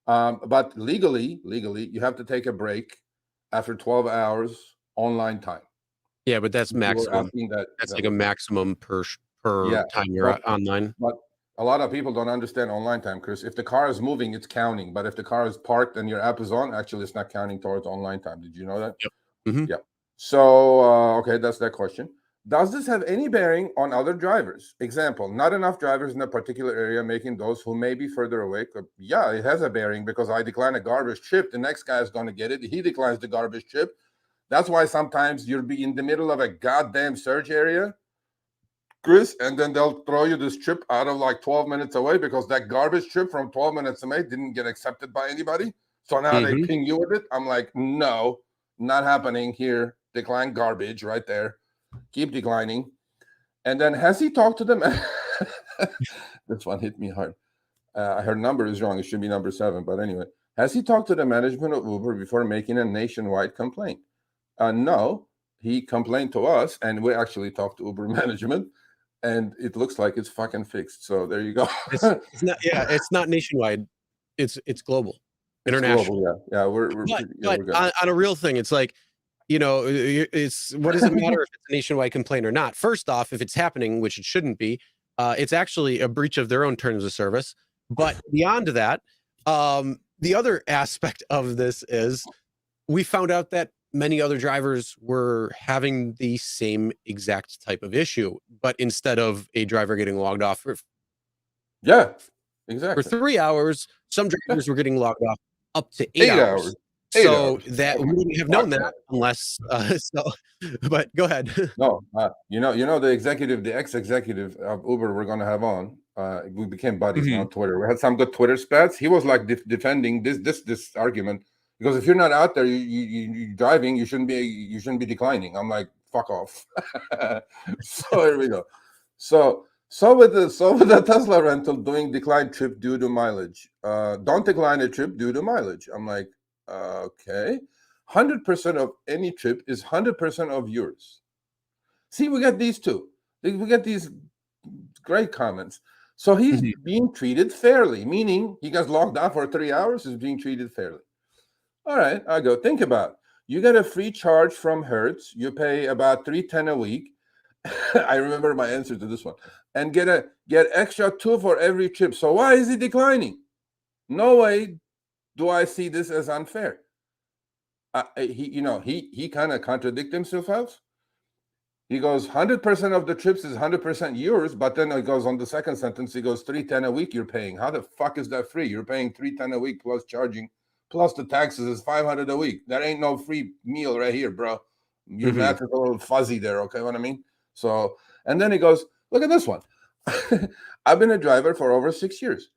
But legally, you have to take a break after 12 hours online time. Yeah, but that's You were maximum. asking that. That's like a maximum per Yeah, time you're but online. but a lot of people don't understand online time, Chris. If the car is moving, it's counting. But if the car is parked and your app is on, actually, it's not counting towards online time. Did you know that? Yep. Mhm. Yeah. So, okay, that's that question. Does this have any bearing on other drivers? Example, not enough drivers in a particular area, making those who may be further away. Yeah, it has a bearing because I decline a garbage chip. The next guy is going to get it. He declines the garbage chip. That's why sometimes you'll be in the middle of a goddamn search area, Chris, and then they'll throw you this chip out of like 12 minutes away because that garbage chip from 12 minutes away didn't get accepted by anybody. So now they Mhm. ping you with it. I'm like, no, not happening here. Decline garbage right there. Keep declining. And then has he talked to them? This one hit me hard. Her number is wrong. It should be number 7. But anyway, has he talked to the management of Uber before making a nationwide complaint? No, he complained to us, and we actually talked to Uber management, and it looks like it's fucking fixed. So there you go. It's not, yeah, it's not nationwide. It's global, It's global. international. Yeah, yeah, But we're good. on a real thing, it's like, it's what does it matter if it's a nationwide complaint or not? First off, if it's happening, which it shouldn't be, it's actually a breach of their own terms of service. But beyond that, the other aspect of this is we found out that many other drivers were having the same exact type of issue, but instead of a driver getting logged off Yeah, for exactly. 3 hours, some drivers were getting logged off up to 8 8 hours. hours. 8 So hours. that Oh we my, wouldn't have known fuck that that. unless, but go ahead. No, the executive, the ex-executive of Uber we're gonna have on. We became buddies now Mhm. on Twitter. We had some good Twitter spats. He was like defending this argument because if you're not out there, you driving, you shouldn't be declining. I'm like, fuck off. So here we go. So with the Tesla rental doing decline trip due to mileage. Don't decline a trip due to mileage. I'm like, okay. 100% of any trip is 100% of yours. See, we got these two. We get these great comments. So he's Mhm. being treated fairly, meaning he gets locked down for 3 hours, is being treated fairly. All right, I go, think about it. You get a free charge from Hertz. You pay about $310 a week. I remember my answer to this one. And get extra 2 for every trip. So why is he declining? No way do I see this as unfair? He kind of contradicted himself out. He goes, 100% of the trips is 100% yours, but then it goes on the second sentence, he goes, $310 a week you're paying. How the fuck is that free? You're paying $310 a week plus charging, plus the taxes is $500 a week. That ain't no free meal right here, bro. Your math is a little fuzzy there, okay, what I mean? So, and then he goes, look at this one. I've been a driver for over 6 years.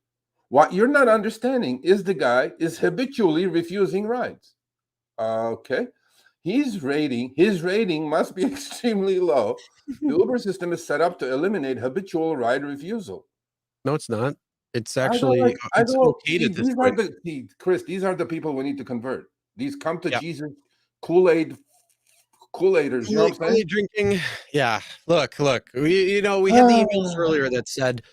What you're not understanding is the guy is habitually refusing rides. Okay. His rating must be extremely low. The Uber system is set up to eliminate habitual ride refusal. No, it's not. It's actually it's okay at this point. Chris, these are the people we need to convert. These come to Jesus Kool-Aiders, you know what I'm saying? Kool-Aid drinking. Yeah. Look. We had the emails earlier that said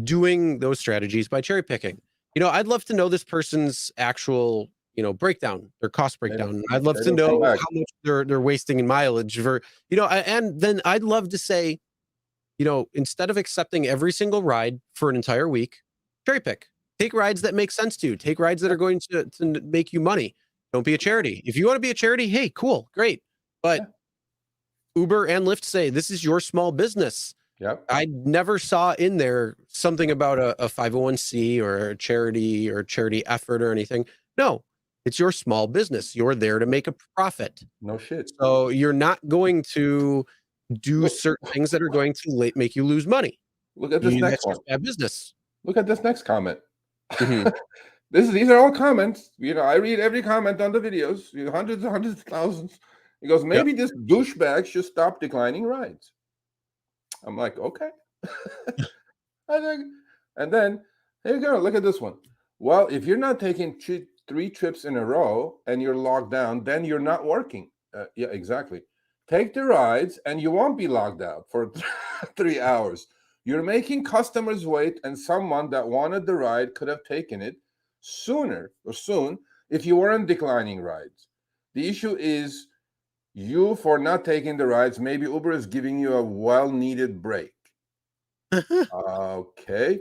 doing those strategies by cherry picking. I'd love to know this person's actual breakdown, their cost breakdown. I'd love to know how much they're wasting in mileage for, and then I'd love to say, instead of accepting every single ride for an entire week, cherry pick. Take rides that make sense to you. Take rides that are going to make you money. Don't be a charity. If you want to be a charity, hey, cool, great. But Uber and Lyft say this is your small business. Yep. I never saw in there something about a 501c or a charity effort or anything. No. It's your small business. You're there to make a profit. No shit. So you're not going to do certain things that are going to make you lose money. Look at this next one. Bad business. Look at this next comment. These are all comments. I read every comment on the videos. Hundreds of thousands. He goes, maybe this douchebag should stop declining rides. I'm like, okay. And then here you go. Look at this one. Well, if you're not taking 3 trips in a row and you're locked down, then you're not working. Yeah, exactly. Take the rides and you won't be locked out for 3 hours. You're making customers wait, and someone that wanted the ride could have taken it soon if you weren't declining rides. The issue is you for not taking the rides. Maybe Uber is giving you a well-needed break. Okay.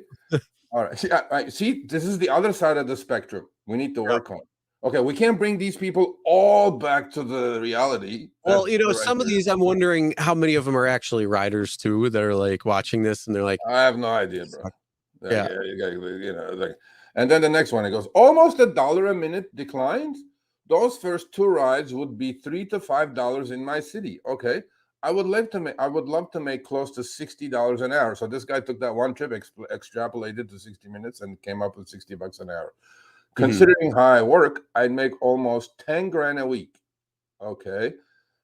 All right. See, this is the other side of the spectrum we need to work on. Okay, we can't bring these people all back to the reality. Well, some of these, I'm wondering how many of them are actually riders too that are like watching this and they're like, I have no idea, bro. And then the next one, it goes, almost $1 a minute declines. Those first 2 rides would be $3 to $5 in my city. Okay. I would love to make close to $60 an hour. So this guy took that one trip, extrapolated to 60 minutes, and came up with $60 an hour. Considering how I work, I'd make almost 10 grand a week. Okay.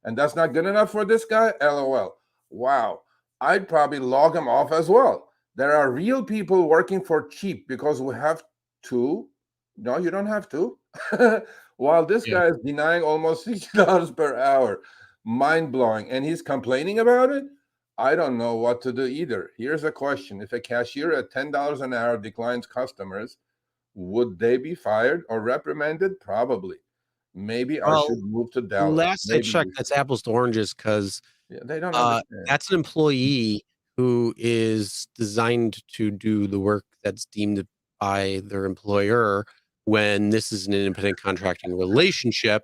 And that's not good enough for this guy? LOL. Wow. I'd probably log him off as well. There are real people working for cheap because we have to. No, you don't have to. While this guy is denying almost $60 per hour. Mind-blowing. And he's complaining about it? I don't know what to do either. Here's a question. If a cashier at $10 an hour declines customers, would they be fired or reprimanded? Probably. Maybe I should move to Dallas. Last I checked, that's apples to oranges because they don't understand. That's an employee who is designed to do the work that's deemed by their employer when this is an independent contracting relationship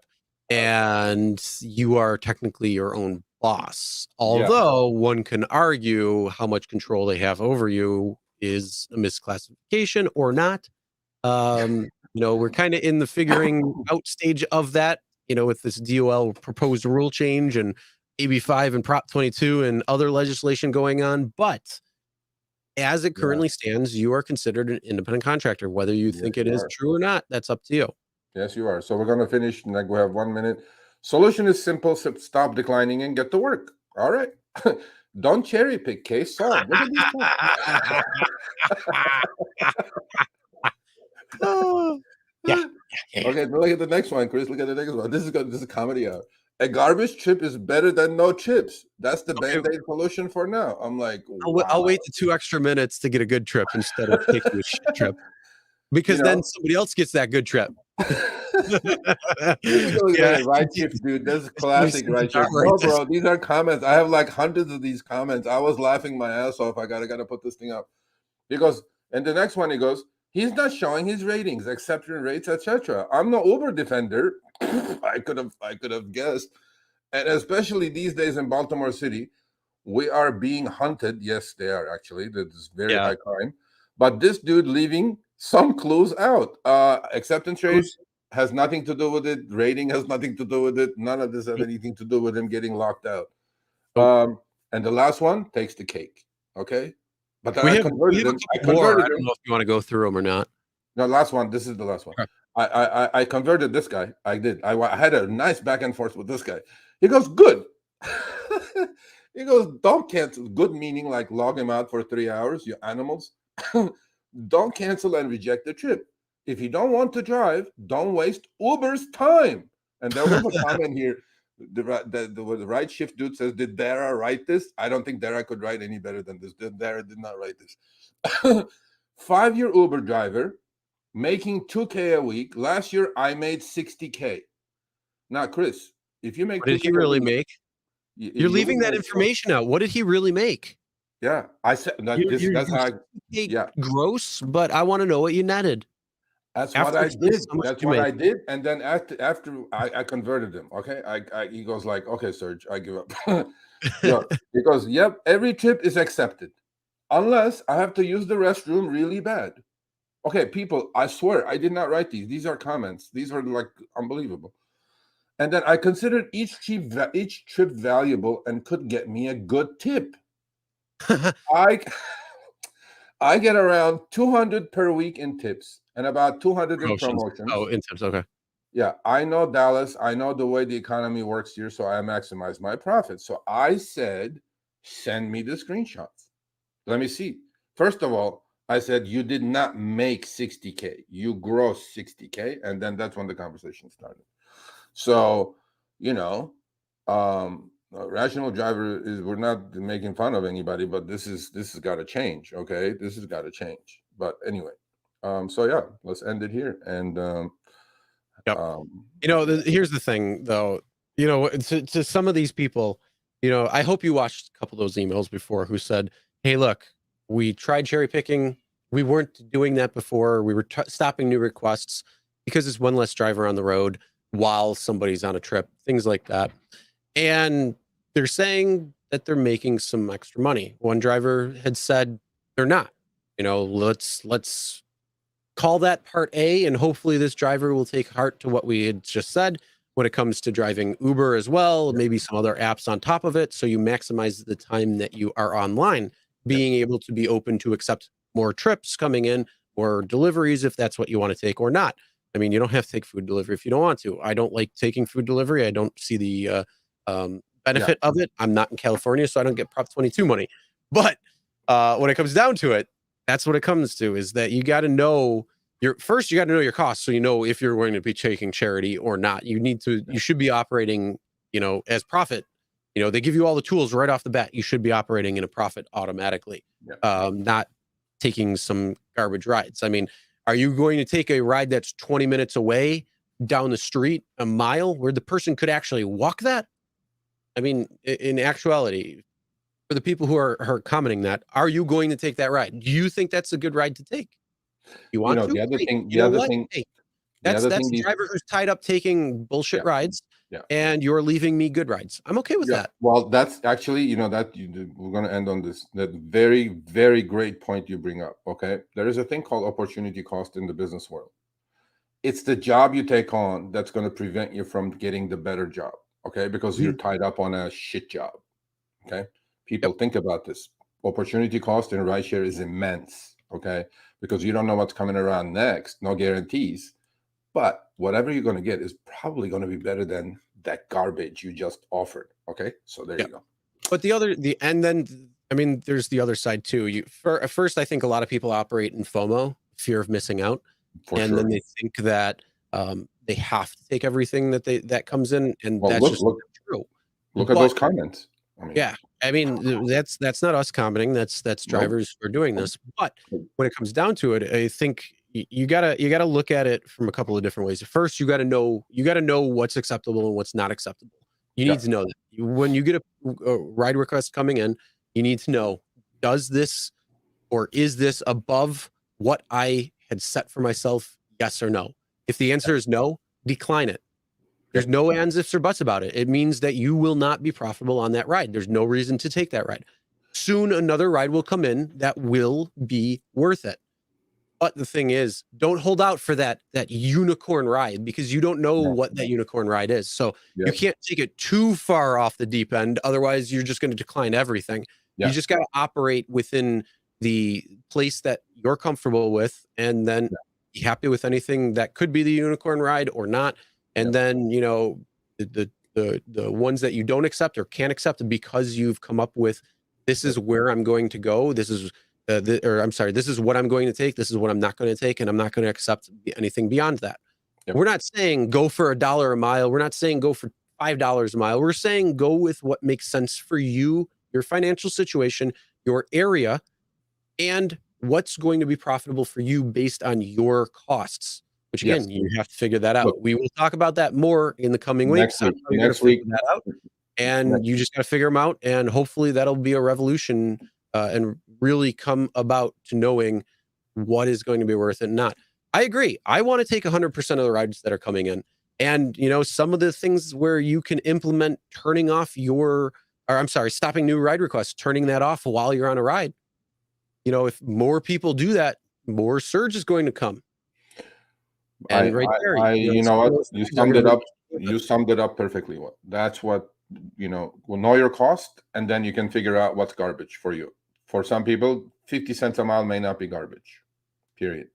and you are technically your own boss. Although one can argue how much control they have over you is a misclassification or not. We're kind of in the figuring out stage of that, with this DOL proposed rule change and AB5 and Prop 22 and other legislation going on. But as it currently stands, you are considered an independent contractor. Whether you think it is true or not, that's up to you. Yes, you are. So we're going to finish. We have 1 minute. Solution is simple. Stop declining and get to work. All right. Don't cherry pick. Case solved. Look at this. Okay, look at the next one, Chris. Look at the next one. This is a comedy hour. A garbage trip is better than no chips. That's the Band-Aid solution for now. I'm like, wow. I'll wait the 2 extra minutes to get a good trip instead of taking a shit trip. Because then somebody else gets that good trip. RideShare, dude. This is classic RideShare. Bro, these are comments. I have like hundreds of these comments. I was laughing my ass off. I gotta put this thing up. He goes, and the next one he goes, He's not showing his ratings, acceptance rates, etc. I'm no Uber defender. I could have guessed. And especially these days in Baltimore City, we are being hunted. Yes, they are actually. There's very Yeah. high crime. But this dude leaving some clues out. Acceptance rate has nothing to do with it. Rating has nothing to do with it. None of this has anything to do with him getting locked out. And the last one takes the cake. Okay. But then We I have converted a him. I couple more. I converted don't him. know if you want to go through them or not. No, last one. This is the last one. Okay. I converted this guy. I did. I had a nice back and forth with this guy. He goes, good. He goes, don't cancel. Good meaning like log him out for 3 hours, you animals. Don't cancel and reject the trip. If you don't want to drive, don't waste Uber's time. And there was a comment here. The right shift dude says, did Dara write this? I don't think Dara could write any better than this. Dara did not write this. 5-year Uber driver, making $2K a week. Last year, I made $60K. Now, Chris, if you make what did he really make? You're leaving that information out. What did he really make? Yeah, I said that's how. Yeah, gross, but I want to know what you netted. That's what I did. That's what I did. And then after I converted him. Okay, he goes like, okay, Serge, I give up. He goes, yep, every trip is accepted, unless I have to use the restroom really bad. Okay, people, I swear I did not write these. These are comments. These are like unbelievable. And then I considered each trip valuable and could get me a good tip. I get around 200 per week in tips and about 200 in promotions. Oh, in tips, okay. Yeah, I know Dallas. I know the way the economy works here, so I maximize my profit. So I said, send me the screenshots. Let me see. First of all, I said, you did not make 60K. You gross 60K. And then that's when the conversation started. So, rational driver is, we're not making fun of anybody, but this has got to change. Okay. This has got to change. But anyway, so yeah, let's end it here. And, here's the thing though, to some of these people, I hope you watched a couple of those emails before who said, hey, look, we tried cherry picking. We weren't doing that before. We were stopping new requests because it's one less driver on the road while somebody's on a trip, things like that. And they're saying that they're making some extra money. One driver had said they're not. Let's call that part A, and hopefully this driver will take heart to what we had just said when it comes to driving Uber as well, maybe some other apps on top of it. So you maximize the time that you are online, being able to be open to accept more trips coming in or deliveries if that's what you want to take or not. I mean, you don't have to take food delivery if you don't want to. I don't like taking food delivery. I don't see the benefit of it. I'm not in California, so I don't get Prop 22 money. But when it comes down to it, that's what it comes to, is that you got to know you got to know your costs. So, if you're going to be taking charity or not, you should be operating, as profit. They give you all the tools right off the bat. You should be operating in a profit automatically, not taking some garbage rides. I mean, are you going to take a ride that's 20 minutes away down the street, a mile, where the person could actually walk that? I mean, in actuality, for the people who are commenting that, are you going to take that ride? Do you think that's a good ride to take? You want to? The other thing, Hey, that's the driver who's tied up taking bullshit rides, and you're leaving me good rides. I'm okay with that. Well, that's actually, we're going to end on this. That very, very great point you bring up. Okay, there is a thing called opportunity cost in the business world. It's the job you take on that's going to prevent you from getting the better job. Okay, because you're tied up on a shit job. Okay, people think about this. Opportunity cost in rideshare is immense. Okay, because you don't know what's coming around next. No guarantees. But whatever you're going to get is probably going to be better than that garbage you just offered. Okay, so there you go. But there's the other side too. First, I think a lot of people operate in FOMO, fear of missing out, then they think that they have to take everything that comes in, and that's just not true. Look at those comments. I mean, that's not us commenting. That's drivers who are doing this. But when it comes down to it, I think you gotta look at it from a couple of different ways. First, you gotta know what's acceptable and what's not acceptable. You need to know that when you get a ride request coming in, you need to know, does this or is this above what I had set for myself, yes or no? If the answer is no, decline it. There's no ands, ifs, or buts about it. It means that you will not be profitable on that ride. There's no reason to take that ride. Soon another ride will come in that will be worth it. But the thing is, don't hold out for that unicorn ride, because you don't know what that unicorn ride is. So you can't take it too far off the deep end. Otherwise, you're just going to decline everything. You just got to operate within the place that you're comfortable with, and then be happy with anything that could be the unicorn ride or not. And then, you know, the ones that you don't accept or can't accept because you've come up with, this is where I'm going to go. This is this is what I'm going to take. This is what I'm not going to take. And I'm not going to accept anything beyond that. We're not saying go for $1 a mile. We're not saying go for $5 a mile. We're saying go with what makes sense for you, your financial situation, your area, and what's going to be profitable for you based on your costs, which again, you have to figure that out. Look, we will talk about that more in the coming weeks. Next week, that out. And you just got to figure them out. And hopefully that'll be a revolution and really come about to knowing what is going to be worth it and not. I agree. I want to take 100% of the rides that are coming in. And, you know, some of the things where you can implement turning off stopping new ride requests, turning that off while you're on a ride. You know, if more people do that, more surge is going to come. And you know what? You summed it up. You summed it up perfectly. That's what, you know, know your cost, and then you can figure out what's garbage for you. For some people, 50 cents a mile may not be garbage, period.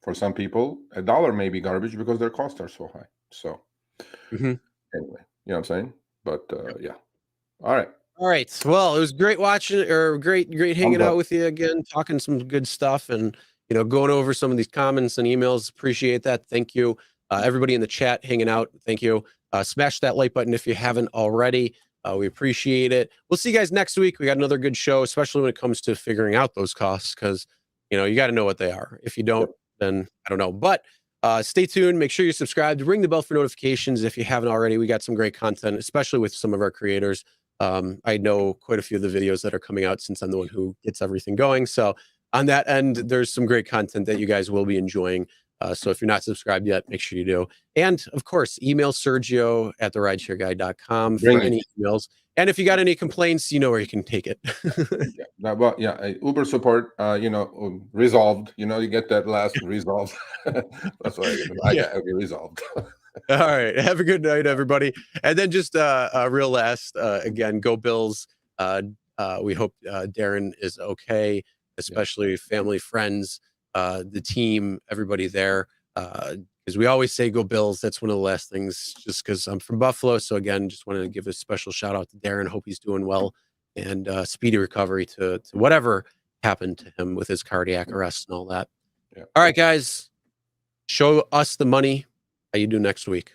For some people, $1 may be garbage because their costs are so high. So anyway, you know what I'm saying? But yeah. All right. All right. Well, it was great watching, or great hanging out with you again, talking some good stuff, and, you know, going over some of these comments and emails. Appreciate that. Thank you. Everybody in the chat hanging out. Thank you. Smash that like button if you haven't already. We appreciate it. We'll see you guys next week. We got another good show, especially when it comes to figuring out those costs, because, you know, you got to know what they are. If you don't, then I don't know. But stay tuned. Make sure you're subscribed. Ring the bell for notifications if you haven't already. We got some great content, especially with some of our creators. I know quite a few of the videos that are coming out, since I'm the one who gets everything going. So on that end, there's some great content that you guys will be enjoying. So if you're not subscribed yet, make sure you do. And of course, email Sergio at therideshareguy.com for any emails. And if you got any complaints, you know where you can take it. Uber support, you know, resolved. You know, you get that last resolved. That's what I got. Okay, resolved. All right. Have a good night, everybody. And then just a real last, again, go Bills. We hope Darren is okay, especially family, friends, the team, everybody there. Because we always say go Bills. That's one of the last things, just because I'm from Buffalo. So again, just wanted to give a special shout out to Darren. Hope he's doing well, and speedy recovery to whatever happened to him with his cardiac arrest and all that. All right, guys, show us the money. How you do next week?